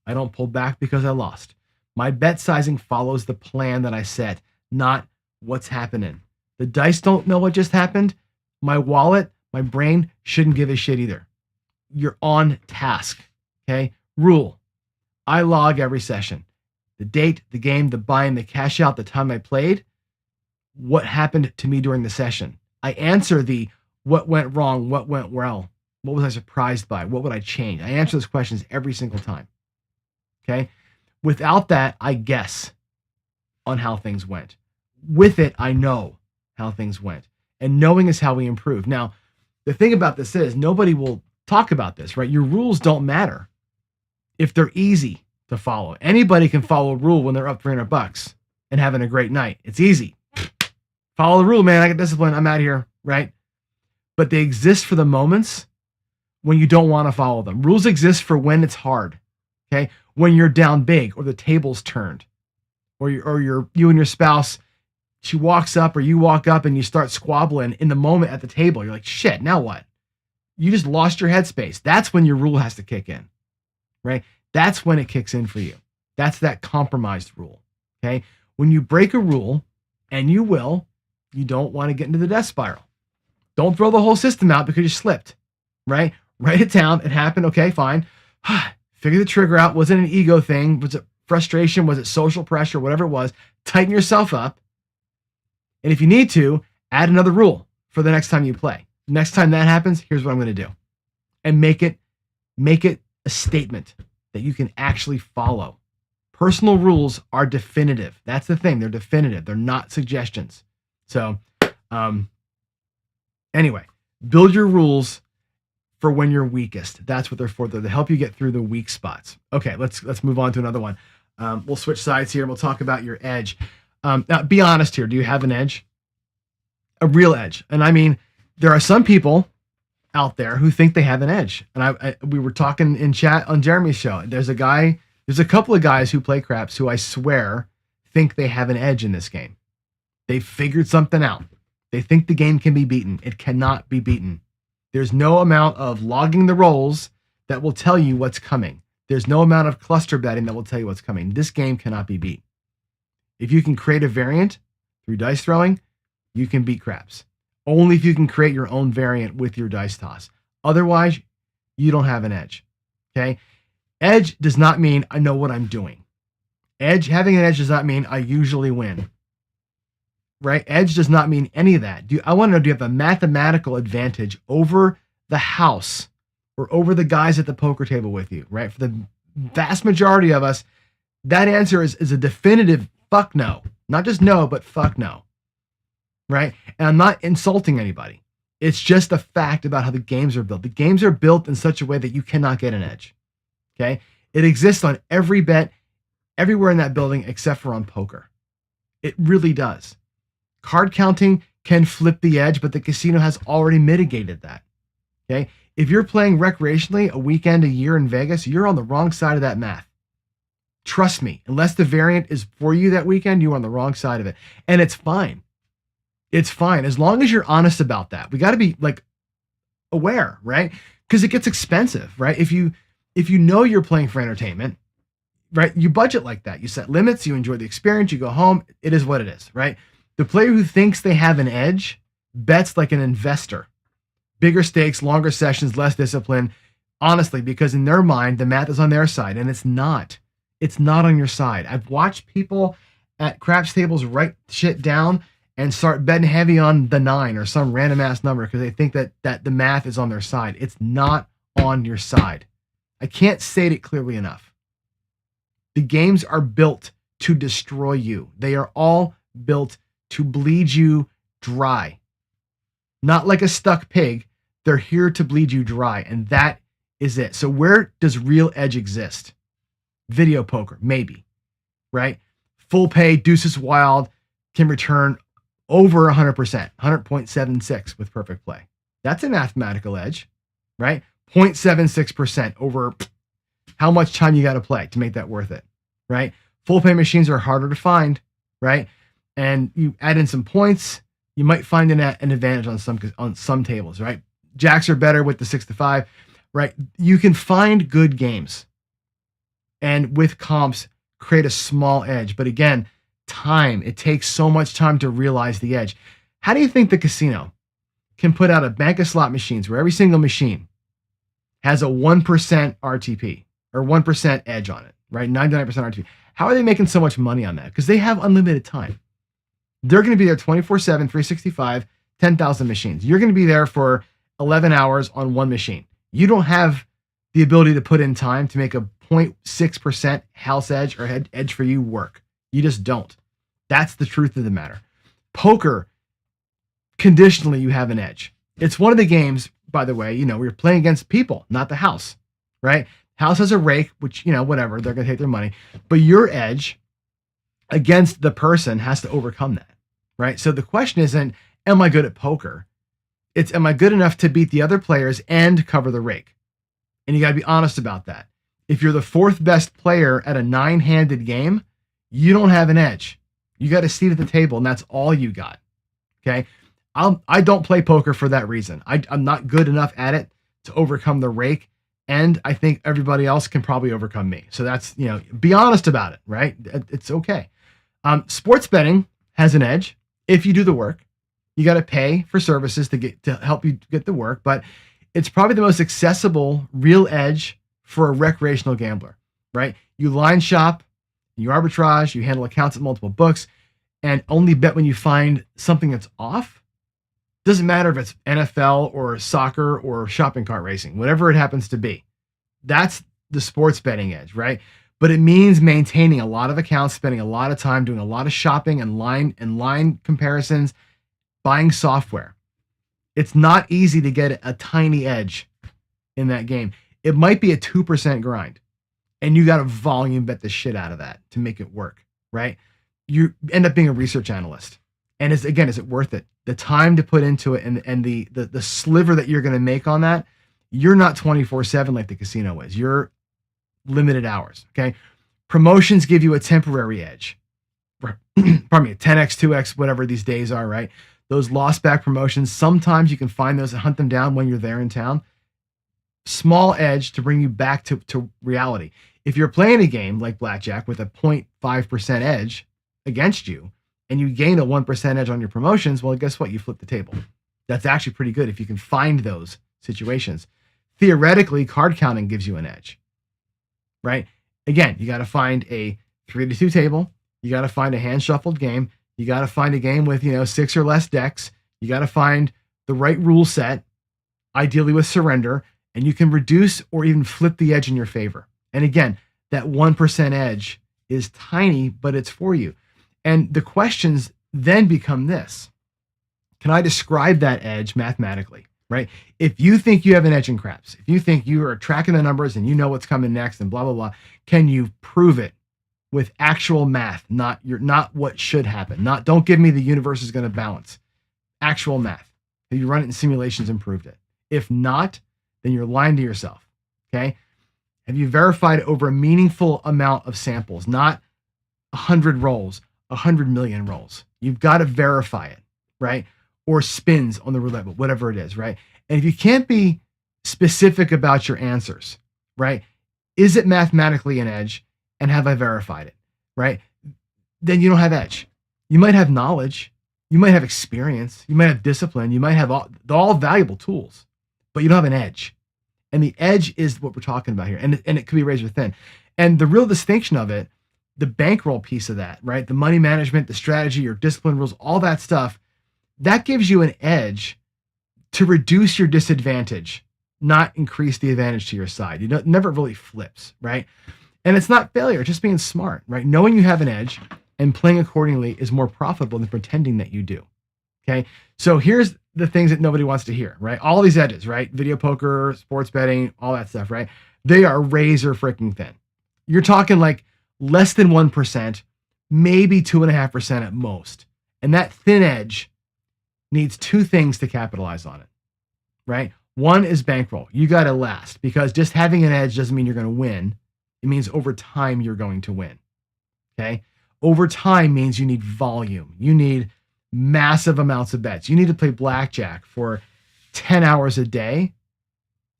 [SPEAKER 1] I don't pull back because I lost. My bet sizing follows the plan that I set, not what's happening. The dice don't know what just happened. My wallet, my brain shouldn't give a shit either. You're on task, okay? Rule. I log every session. The date, the game, the buy-in, the cash out, the time I played, what happened to me during the session. I answer the what went wrong, what went well, what was I surprised by, what would I change? I answer those questions every single time, okay? Without that, I guess on how things went. With it, I know how things went. And knowing is how we improve. Now, the thing about this is nobody will talk about this, right? Your rules don't matter if they're easy to follow. Anybody can follow a rule when they're up $300 and having a great night. It's easy. Follow the rule, man. I got discipline. I'm out of here, right? But they exist for the moments when you don't want to follow them. Rules exist for when it's hard, okay? When you're down big or the table's turned, or you and your spouse, she walks up or you walk up and you start squabbling in the moment at the table. You're like, shit, now what? You just lost your headspace. That's when your rule has to kick in, right? That's when it kicks in for you. That's that compromised rule, okay? When you break a rule, and you will, you don't want to get into the death spiral. Don't throw the whole system out because you slipped, right? Write it down. It happened. Okay, fine. Figure the trigger out. Was it an ego thing? Was it frustration? Was it social pressure? Whatever it was, tighten yourself up. And if you need to, add another rule for the next time you play. Next time that happens, here's what I'm going to do. And make it a statement that you can actually follow. Personal rules are definitive. That's the thing. They're definitive. They're not suggestions. So, anyway, build your rules for when you're weakest. That's what they're for. They're to help you get through the weak spots. Okay, let's move on to another one. We'll switch sides here and we'll talk about your edge. Now, be honest here. Do you have an edge? A real edge. And I mean, there are some people out there who think they have an edge. And we were talking in chat on Jeremy's show. There's a couple of guys who play craps who I swear think they have an edge in this game. They figured something out. They think the game can be beaten. It cannot be beaten. There's no amount of logging the rolls that will tell you what's coming. There's no amount of cluster betting that will tell you what's coming. This game cannot be beat. If you can create a variant through dice throwing, you can beat craps. Only if you can create your own variant with your dice toss. Otherwise, you don't have an edge. Okay? Edge does not mean I know what I'm doing. Having an edge does not mean I usually win. Right? Edge does not mean any of that. I want to know, do you have a mathematical advantage over the house or over the guys at the poker table with you? Right? For the vast majority of us, that answer is a definitive fuck no. Not just no, but fuck no. Right? And I'm not insulting anybody. It's just a fact about how the games are built. The games are built in such a way that you cannot get an edge. Okay? It exists on every bet, everywhere in that building except for on poker. It really does. Card counting can flip the edge, but the casino has already mitigated that. Okay? If you're playing recreationally a weekend a year in Vegas, you're on the wrong side of that math. Trust me, unless the variant is for you that weekend, you're on the wrong side of it. And it's fine. It's fine. As long as you're honest about that. We got to be like aware, right? Because it gets expensive, right? If you know you're playing for entertainment, right? You budget like that. You set limits, you enjoy the experience, you go home. It is what it is, right? The player who thinks they have an edge bets like an investor. Bigger stakes, longer sessions, less discipline. Honestly, because in their mind, the math is on their side, and it's not. It's not on your side. I've watched people at craps tables write shit down and start betting heavy on the 9 or some random ass number because they think that the math is on their side. It's not on your side. I can't state it clearly enough. The games are built to destroy you. They are all built to bleed you dry. Not like a stuck pig. They're here to bleed you dry, and that is it. So where does real edge exist? Video poker, maybe, right? Full pay, deuces wild, can return over 100%, 100.76 with perfect play. That's a mathematical edge, right? 0.76% over how much time you got to play to make that worth it, right? Full pay machines are harder to find, right? And you add in some points, you might find an advantage on some tables, right? Jacks are better with the 6 to 5, right? You can find good games and with comps create a small edge. But again, time. It takes so much time to realize the edge. How do you think the casino can put out a bank of slot machines where every single machine has a 1% RTP or 1% edge on it, right? 99% RTP. How are they making so much money on that? Because they have unlimited time. They're going to be there 24/7, 365, 10,000 machines. You're going to be there for 11 hours on one machine. You don't have the ability to put in time to make a 0.6% house edge or head edge for you work. You just don't. That's the truth of the matter. Poker, conditionally, you have an edge. It's one of the games, by the way, we're playing against people, not the house, right? House has a rake, which, whatever, they're going to take their money. But your edge against the person has to overcome that, right? So the question isn't, am I good at poker? It's, am I good enough to beat the other players and cover the rake? And you got to be honest about that. If you're the fourth best player at a 9-handed game, you don't have an edge. You got a seat at the table, and that's all you got. Okay. I don't play poker for that reason. I'm not good enough at it to overcome the rake. And I think everybody else can probably overcome me. So that's, be honest about it, right? It's okay. Sports betting has an edge if you do the work. You got to pay for services to help you get the work, but it's probably the most accessible real edge for a recreational gambler, right? You line shop, you arbitrage, you handle accounts at multiple books, and only bet when you find something that's off. Doesn't matter if it's NFL or soccer or shopping cart racing, whatever it happens to be. That's the sports betting edge, right? But it means maintaining a lot of accounts, spending a lot of time doing a lot of shopping and line comparisons, buying software. It's not easy to get a tiny edge in that game. It might be a 2% grind, and you got to volume bet the shit out of that to make it work, right? You end up being a research analyst. And is it worth it? The time to put into it and the sliver that you're going to make on that, you're not 24/7 like the casino is. You're limited hours, okay? Promotions give you a temporary edge. Pardon me, 10x, 2x, whatever these days are, right? Those lost back promotions, sometimes you can find those and hunt them down when you're there in town. Small edge to bring you back to reality. If you're playing a game like blackjack with a 0.5% edge against you, and you gain a 1% edge on your promotions, well, guess what? You flip the table. That's actually pretty good if you can find those situations. Theoretically, card counting gives you an edge, right? Again, you got to find a 3-2 table. You got to find a hand shuffled game. You got to find a game with, 6 or less decks. You got to find the right rule set, ideally with surrender, and you can reduce or even flip the edge in your favor. And again, that 1% edge is tiny, but it's for you. And the questions then become this. Can I describe that edge mathematically, right? If you think you have an edge in craps, if you think you are tracking the numbers and you know what's coming next and blah, blah, blah, can you prove it with actual math, not what should happen? Don't give me the universe is going to balance. Actual math. Have you run it in simulations and proved it? If not, then you're lying to yourself, okay? Have you verified over a meaningful amount of samples, not 100 rolls, 100 million rolls? You've got to verify it, right? Or spins on the roulette, whatever it is, right? And if you can't be specific about your answers, right? Is it mathematically an edge? And have I verified it, right? Then you don't have edge. You might have knowledge. You might have experience. You might have discipline. You might have all valuable tools, but you don't have an edge. And the edge is what we're talking about here. And it could be razor thin. And the real distinction of it, the bankroll piece of that, right? The money management, the strategy, your discipline rules, all that stuff, that gives you an edge to reduce your disadvantage, not increase the advantage to your side. It never really flips, right? And it's not failure, it's just being smart, right? Knowing you have an edge and playing accordingly is more profitable than pretending that you do, okay? So here's the things that nobody wants to hear, right? All these edges, right? Video poker, sports betting, all that stuff, right? They are razor freaking thin. You're talking like less than 1%, maybe 2.5% at most. And that thin edge needs 2 things to capitalize on it, right? One is bankroll. You got to last, because just having an edge doesn't mean you're going to win. It means over time you're going to win, okay? Over time means you need volume. You need massive amounts of bets. You need to play blackjack for 10 hours a day,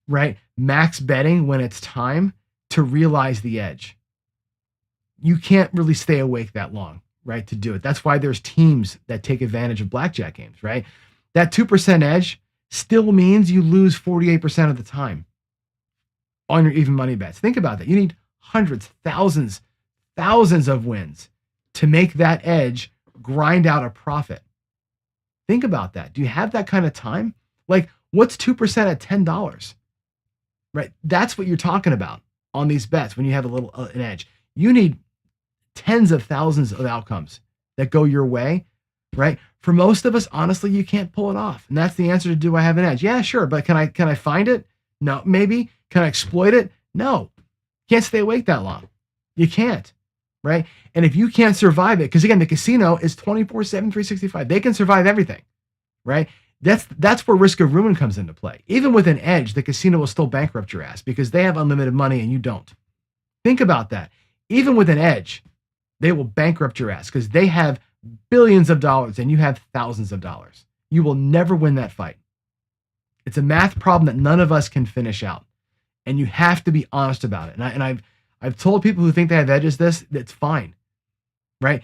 [SPEAKER 1] right? Max betting when it's time to realize the edge. You can't really stay awake that long, right, to do it. That's why there's teams that take advantage of blackjack games, right? That 2% edge still means you lose 48% of the time on your even money bets. Think about that. You need hundreds, thousands of wins to make that edge grind out a profit. Think about that. Do you have that kind of time? Like, what's 2% at $10? Right? That's what you're talking about on these bets when you have an edge. You need tens of thousands of outcomes that go your way, right? For most of us, honestly, you can't pull it off. And that's the answer to, do I have an edge? Yeah, sure. But can I find it? No. Maybe. Can I exploit it? No. Can't stay awake that long. You can't, right? And if you can't survive it, because again, the casino is 24/7, 365. They can survive everything, right? That's where risk of ruin comes into play. Even with an edge, the casino will still bankrupt your ass because they have unlimited money and you don't. Think about that. Even with an edge, they will bankrupt your ass because they have billions of dollars and you have thousands of dollars. You will never win that fight. It's a math problem that none of us can finish out. And you have to be honest about it. And I've told people who think they have edges this, that's fine, right?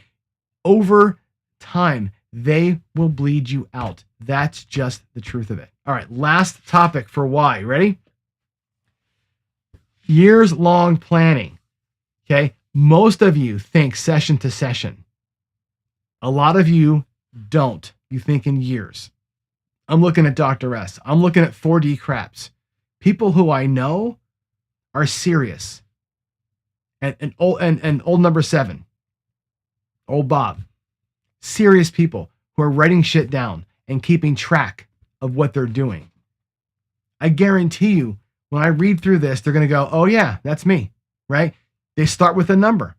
[SPEAKER 1] Over time, they will bleed you out. That's just the truth of it. All right, last topic for why. Ready? Years-long planning. Okay, most of you think session to session. A lot of you don't. You think in years. I'm looking at Dr. S. I'm looking at 4D Craps. People who I know are serious. And old number 7, old Bob. Serious people who are writing shit down and keeping track of what they're doing. I guarantee you, when I read through this, they're going to go, oh yeah, that's me, right? They start with a number.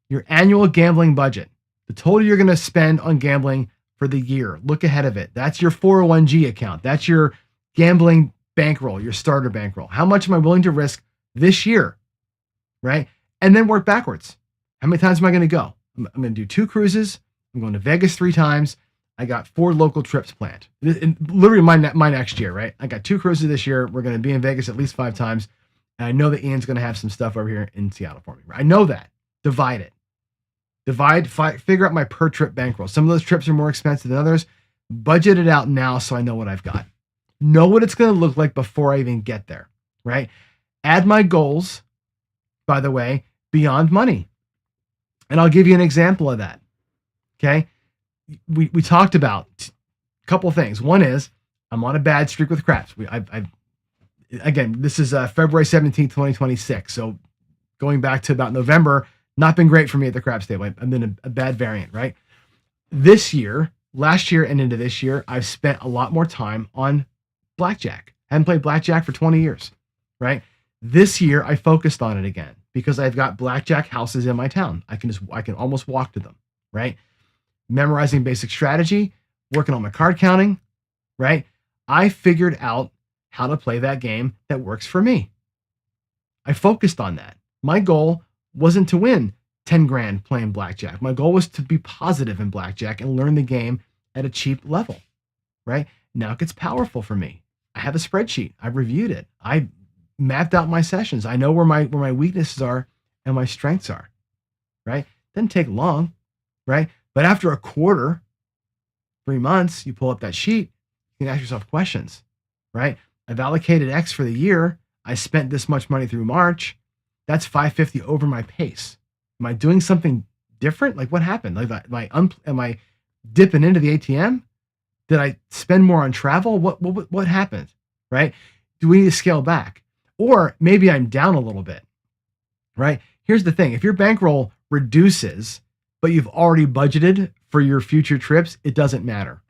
[SPEAKER 1] Your annual gambling budget. The total you're going to spend on gambling for the year. Look ahead of it. That's your 401g account. That's your gambling bankroll, your starter bankroll. How much am I willing to risk this year, right? And then work backwards. How many times am I going to go? I'm going to do 2 cruises. I'm going to Vegas 3 times. I got 4 local trips planned. Literally my next year, right? I got 2 cruises this year. We're going to be in Vegas at least 5 times. And I know that Ian's going to have some stuff over here in Seattle for me. Right? I know that. Divide it. Figure out my per trip bankroll. Some of those trips are more expensive than others. Budget it out now so I know what I've got. Know what it's going to look like before I even get there, right? Add my goals, by the way, beyond money. And I'll give you an example of that. Okay. We talked about a couple of things. One is I'm on a bad streak with craps. Again, this is February 17th, 2026. So going back to about November, not been great for me at the craps table. I've been a bad variant, right? This year, last year and into this year, I've spent a lot more time on blackjack. I haven't played blackjack for 20 years, right? This year, I focused on it again because I've got blackjack houses in my town. I can almost walk to them, right? Memorizing basic strategy, working on my card counting, right? I figured out how to play that game that works for me. I focused on that. My goal wasn't to win 10 grand playing blackjack. My goal was to be positive in blackjack and learn the game at a cheap level, right? Now it gets powerful for me. I have a spreadsheet. I reviewed it. I mapped out my sessions. I know where my weaknesses are and my strengths are, right? Doesn't take long, right? But after a quarter, 3 months, you pull up that sheet, you can ask yourself questions, right? I've allocated X for the year. I spent this much money through March. That's 550 over my pace. Am I doing something different? Like what happened? Like am I dipping into the ATM? Did I spend more on travel? What happened? Right? Do we need to scale back? Or maybe I'm down a little bit, right? Here's the thing. If your bankroll reduces, but you've already budgeted for your future trips, it doesn't matter.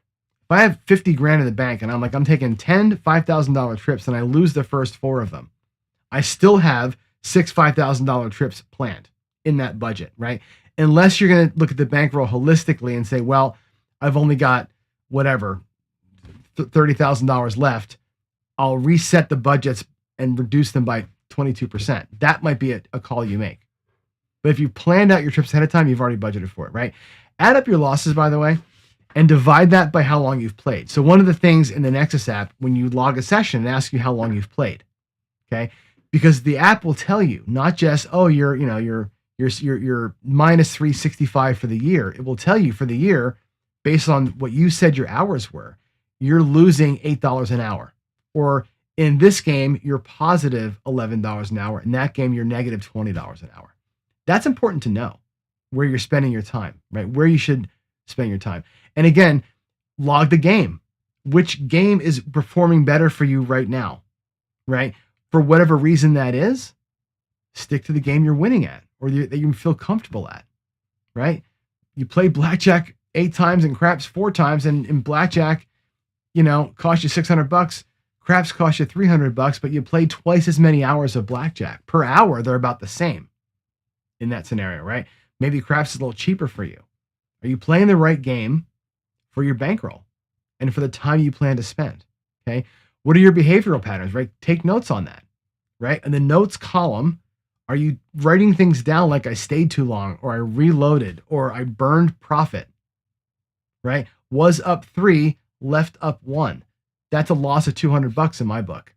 [SPEAKER 1] If I have 50 grand in the bank and I'm taking 10 $5,000 trips and I lose the first 4 of them, I still have 6 $5,000 trips planned in that budget, right? Unless you're going to look at the bankroll holistically and say, well, I've only got whatever, $30,000 left. I'll reset the budgets and reduce them by 22%. That might be a call you make. But if you planned out your trips ahead of time, you've already budgeted for it, right? Add up your losses, by the way, and divide that by how long you've played. So one of the things in the Nexus app, when you log a session, it asks you how long you've played, okay? Because the app will tell you not just, oh, you're minus 365 for the year. It will tell you for the year, based on what you said your hours were, you're losing $8 an hour. Or in this game, you're positive $11 an hour. In that game, you're negative $20 an hour. That's important to know where you're spending your time, right? Where you should spend your time. And again, log the game. Which game is performing better for you right now, right? For whatever reason that is, stick to the game you're winning at or that you feel comfortable at, right? You play blackjack 8 times and craps 4 times, and in blackjack, cost you $600. Craps cost you $300, but you play twice as many hours of blackjack. Per hour, they're about the same in that scenario, right? Maybe craps is a little cheaper for you. Are you playing the right game for your bankroll and for the time you plan to spend? Okay. What are your behavioral patterns, right? Take notes on that, right? And the notes column, are you writing things down like I stayed too long, or I reloaded, or I burned profit, right? Was up 3, left up 1. That's a loss of $200 in my book.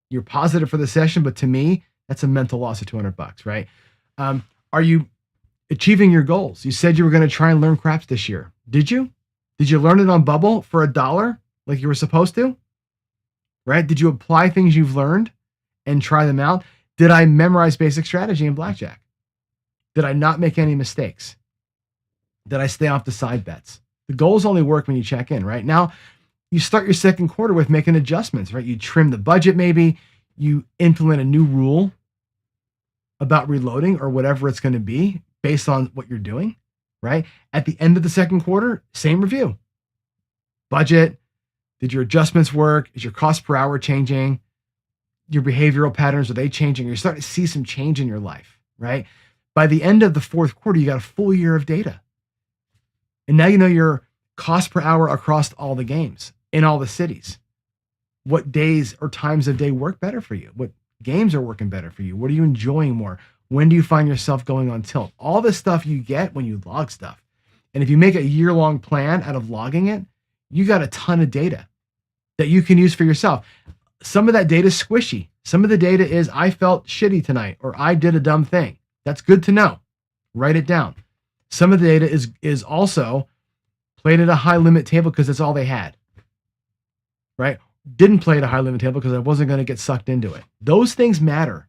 [SPEAKER 1] You're positive for the session, but to me, that's a mental loss of $200, right? Are you achieving your goals? You said you were going to try and learn craps this year. Did you? Did you learn it on Bubble for $1 like you were supposed to? Right? Did you apply things you've learned and try them out? Did I memorize basic strategy in blackjack? Did I not make any mistakes? Did I stay off the side bets? The goals only work when you check in, right? Now, you start your second quarter with making adjustments, right? You trim the budget maybe, you implement a new rule about reloading or whatever it's going to be based on what you're doing, right? At the end of the second quarter, same review. Budget, did your adjustments work? Is your cost per hour changing? Your behavioral patterns, are they changing? You're starting to see some change in your life, right? By the end of the fourth quarter, you got a full year of data. And now you know your cost per hour across all the games in all the cities. What days or times of day work better for you? What games are working better for you? What are you enjoying more? When do you find yourself going on tilt? All this stuff you get when you log stuff. And if you make a year-long plan out of logging it, you got a ton of data that you can use for yourself. Some of that data is squishy. Some of the data is, I felt shitty tonight, or I did a dumb thing. That's good to know. Write it down. Some of the data is also played at a high limit table because that's all they had, right? Didn't play at a high limit table because I wasn't going to get sucked into it. Those things matter.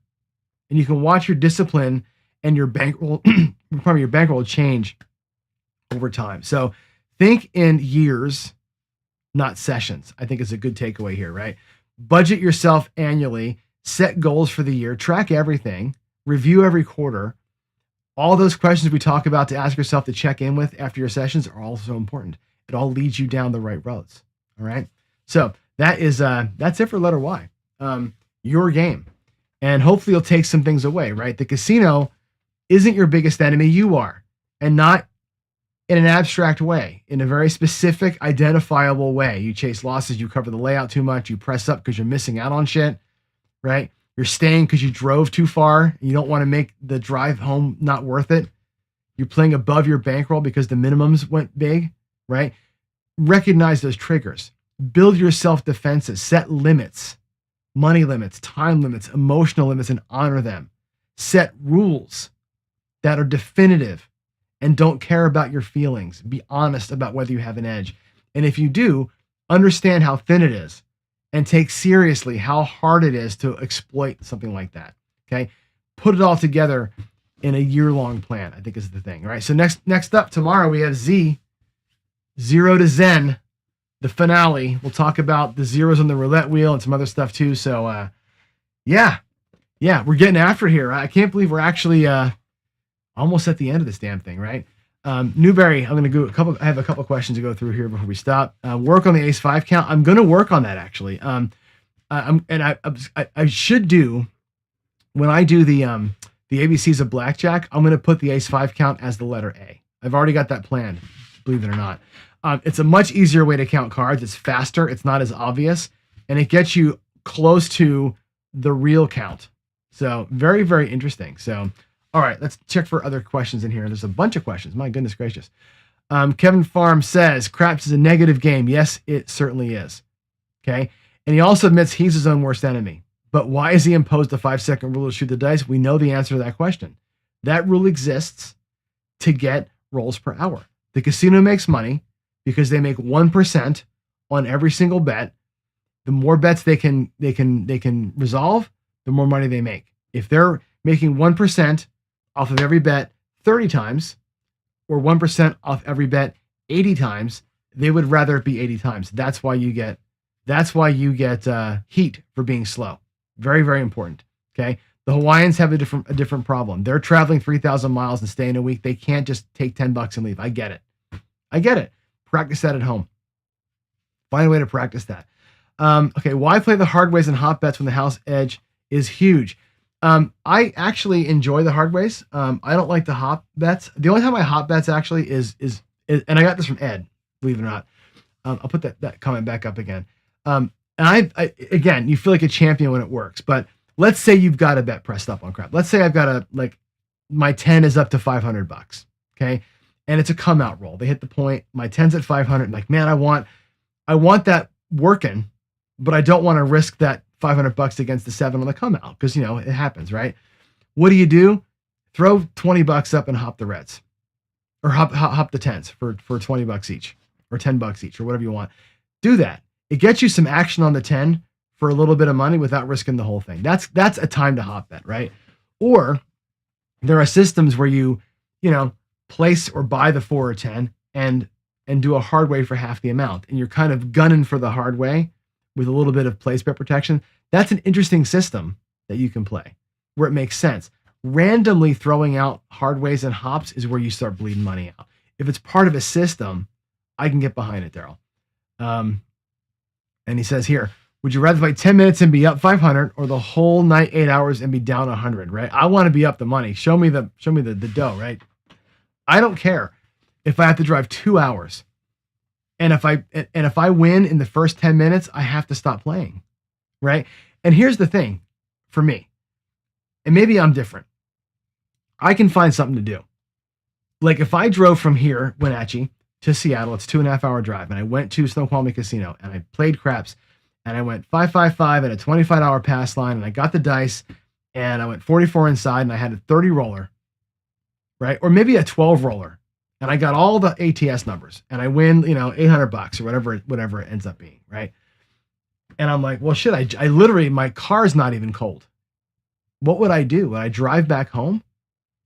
[SPEAKER 1] And you can watch your discipline and your bankroll, probably your bankroll change over time. So think in years, not sessions. I think is a good takeaway here, right? Budget yourself annually, set goals for the year, track everything, review every quarter. All those questions we talk about to ask yourself to check in with after your sessions are also important. It all leads you down the right roads. All right. So that's it for letter Y. Your game. And hopefully you'll take some things away, right? The casino isn't your biggest enemy. You are. And not in an abstract way, in a very specific, identifiable way. You chase losses, you cover the layout too much, you press up because you're missing out on shit, right? You're staying because you drove too far and you don't want to make the drive home not worth it. You're playing above your bankroll because the minimums went big, right? Recognize those triggers. Build your self-defenses. Set limits, money limits, time limits, emotional limits, and honor them. Set rules that are definitive and don't care about your feelings. Be honest about whether you have an edge. And if you do, understand how thin it is and take seriously how hard it is to exploit something like that. Okay. Put it all together in a year-long plan, I think is the thing. All right. So next up tomorrow, we have Z, Zero to Zen, the finale. We'll talk about the zeros on the roulette wheel and some other stuff too. So, yeah, we're getting after it here. I can't believe we're actually, almost at the end of this damn thing, right? Newberry, I'm going to go I have a couple questions to go through here before we stop. Work on the ace 5 count. I'm going to work on that actually. I should do, when I do the ABCs of blackjack, I'm going to put the ace 5 count as the letter A. I've already got that planned, believe it or not. It's a much easier way to count cards. It's faster. It's not as obvious, and it gets you close to the real count. So very, very interesting. So, all right, let's check for other questions in here. There's a bunch of questions. My goodness gracious. Kevin Farm says, craps is a negative game. Yes, it certainly is. Okay. And he also admits he's his own worst enemy. But why has he imposed a 5-second rule to shoot the dice? We know the answer to that question. That rule exists to get rolls per hour. The casino makes money because they make 1% on every single bet. The more bets they can resolve, the more money they make. If they're making 1% off of every bet 30 times, or 1% off every bet 80 times, they would rather it be 80 times. That's why you get heat for being slow. Very, very important. Okay. The Hawaiians have a different problem. They're traveling 3,000 miles and staying a week. They can't just take $10 and leave. I get it. Practice that at home. Find a way to practice that. Okay, why play the hard ways and hot bets when the house edge is huge? I actually enjoy the hard ways. I don't like the hot bets. The only time I hot bets actually is and I got this from Ed, believe it or not. I'll put that comment back up again. And I again, you feel like a champion when it works, but let's say you've got a bet pressed up on crap. Let's say I've got my 10 is up to $500. Okay. And it's a come out roll. They hit the point. My 10's at 500. Like, man, I want that working, but I don't want to risk that $500 against the 7 on the come out because, it happens, right? What do? Throw $20 up and hop the reds or hop the 10s for $20 each or $10 each or whatever you want. Do that. It gets you some action on the 10 for a little bit of money without risking the whole thing. That's a time to hop bet, right? Or there are systems where you place or buy the 4 or 10 and do a hard way for half the amount. And you're kind of gunning for the hard way with a little bit of place bet protection. That's an interesting system that you can play where it makes sense. Randomly throwing out hard ways and hops is where you start bleeding money out. If it's part of a system, I can get behind it, Daryl. And he says here, would you rather play 10 minutes and be up 500 or the whole night, 8 hours and be down 100, right? I want to be up the money. Show me the dough, right? I don't care if I have to drive 2 hours. And if I win in the first 10 minutes, I have to stop playing, right? And here's the thing for me, and maybe I'm different. I can find something to do. Like if I drove from here, Wenatchee, to Seattle, it's 2.5 hour drive, and I went to Snoqualmie Casino and I played craps and I went 5-5-5 and a $25 pass line and I got the dice and I went 44 inside and I had a 30 roller, right? Or maybe a 12 roller. And I got all the ATS numbers and I win, $800 or whatever it ends up being, right? And I'm like, well, shit, I literally, my car's not even cold. What would I do? Would I drive back home?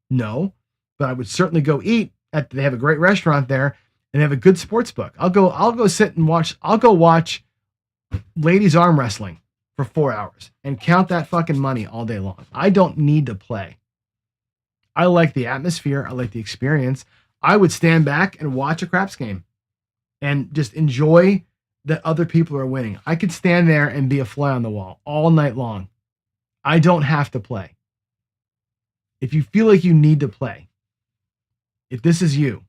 [SPEAKER 1] No, but I would certainly go eat they have a great restaurant there and they have a good sports book. I'll go sit and watch ladies arm wrestling for 4 hours and count that fucking money all day long. I don't need to play. I like the atmosphere. I like the experience. I would stand back and watch a craps game and just enjoy that other people are winning. I could stand there and be a fly on the wall all night long. I don't have to play. If you feel like you need to play, if this is you,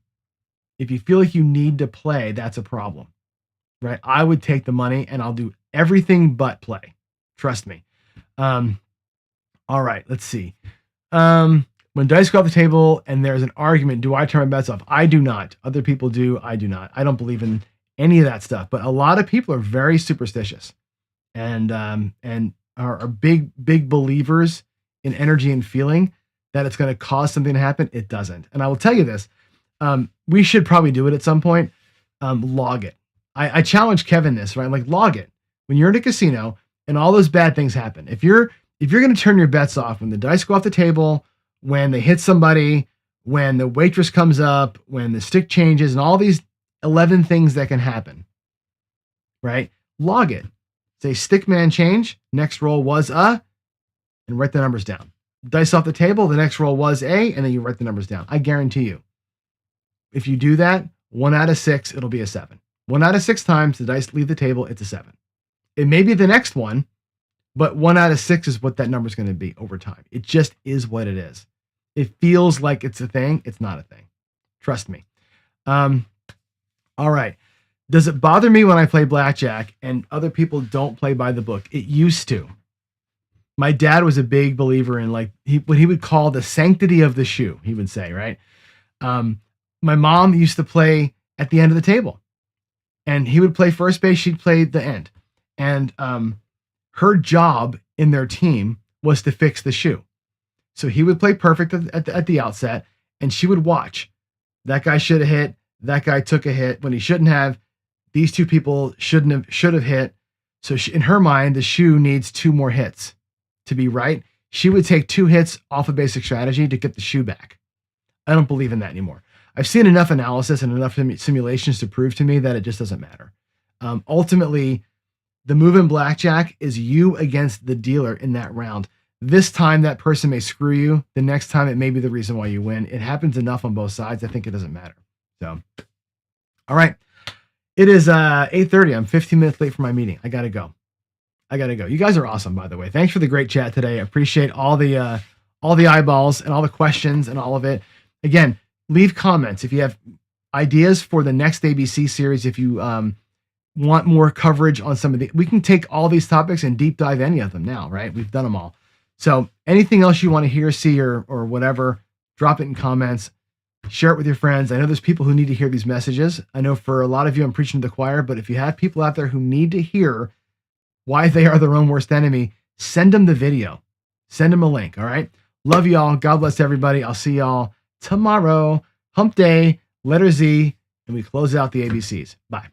[SPEAKER 1] if you feel like you need to play, that's a problem, right? I would take the money and I'll do everything but play. Trust me. All right, let's see. When dice go off the table and there's an argument, do I turn my bets off? I do not. Other people do. I do not. I don't believe in any of that stuff. But a lot of people are very superstitious and are big believers in energy and feeling that it's going to cause something to happen. It doesn't. And I will tell you this. We should probably do it at some point. Log it. I challenge Kevin this, right? Like log it. When you're in a casino and all those bad things happen, if you're going to turn your bets off when the dice go off the table, when they hit somebody, when the waitress comes up, when the stick changes, and all these 11 things that can happen, right? Log it. Say stick man change, next roll was and write the numbers down. Dice off the table, the next roll was and then you write the numbers down. I guarantee you, if you do that, 1 out of 6, it'll be a 7. 1 out of 6 times the dice leave the table, it's a 7. It may be the next one, but 1 out of 6 is what that number is going to be over time. It just is what it is. It feels like it's a thing. It's not a thing. Trust me. All right. Does it bother me when I play blackjack and other people don't play by the book? It used to. My dad was a big believer in what he would call the sanctity of the shoe, he would say, right? My mom used to play at the end of the table and he would play first base. She'd play the end. And her job in their team was to fix the shoe. So he would play perfect at the outset, and she would watch. That guy should have hit. That guy took a hit when he shouldn't have. These two people should have hit. So in her mind, the shoe needs 2 more hits to be right. She would take 2 hits off a basic strategy to get the shoe back. I don't believe in that anymore. I've seen enough analysis and enough simulations to prove to me that it just doesn't matter. Ultimately, the move in blackjack is you against the dealer in that round. This time that person may screw you. The next time it may be the reason why you win. It happens enough on both sides. I think it doesn't matter. So, all right. It is 8:30. I'm 15 minutes late for my meeting. I got to go. I gotta go. You guys are awesome, by the way. Thanks for the great chat today. I appreciate all the eyeballs and all the questions and all of it. Again, leave comments if you have ideas for the next ABC series. If you want more coverage on some of the, we can take all these topics and deep dive any of them now, right? We've done them all. So anything else you want to hear, see, or whatever, drop it in comments. Share it with your friends. I know there's people who need to hear these messages. I know for a lot of you, I'm preaching to the choir, but if you have people out there who need to hear why they are their own worst enemy, send them the video. Send them a link, all right? Love you all. God bless everybody. I'll see y'all tomorrow. Hump day, letter Z, and we close out the ABCs. Bye.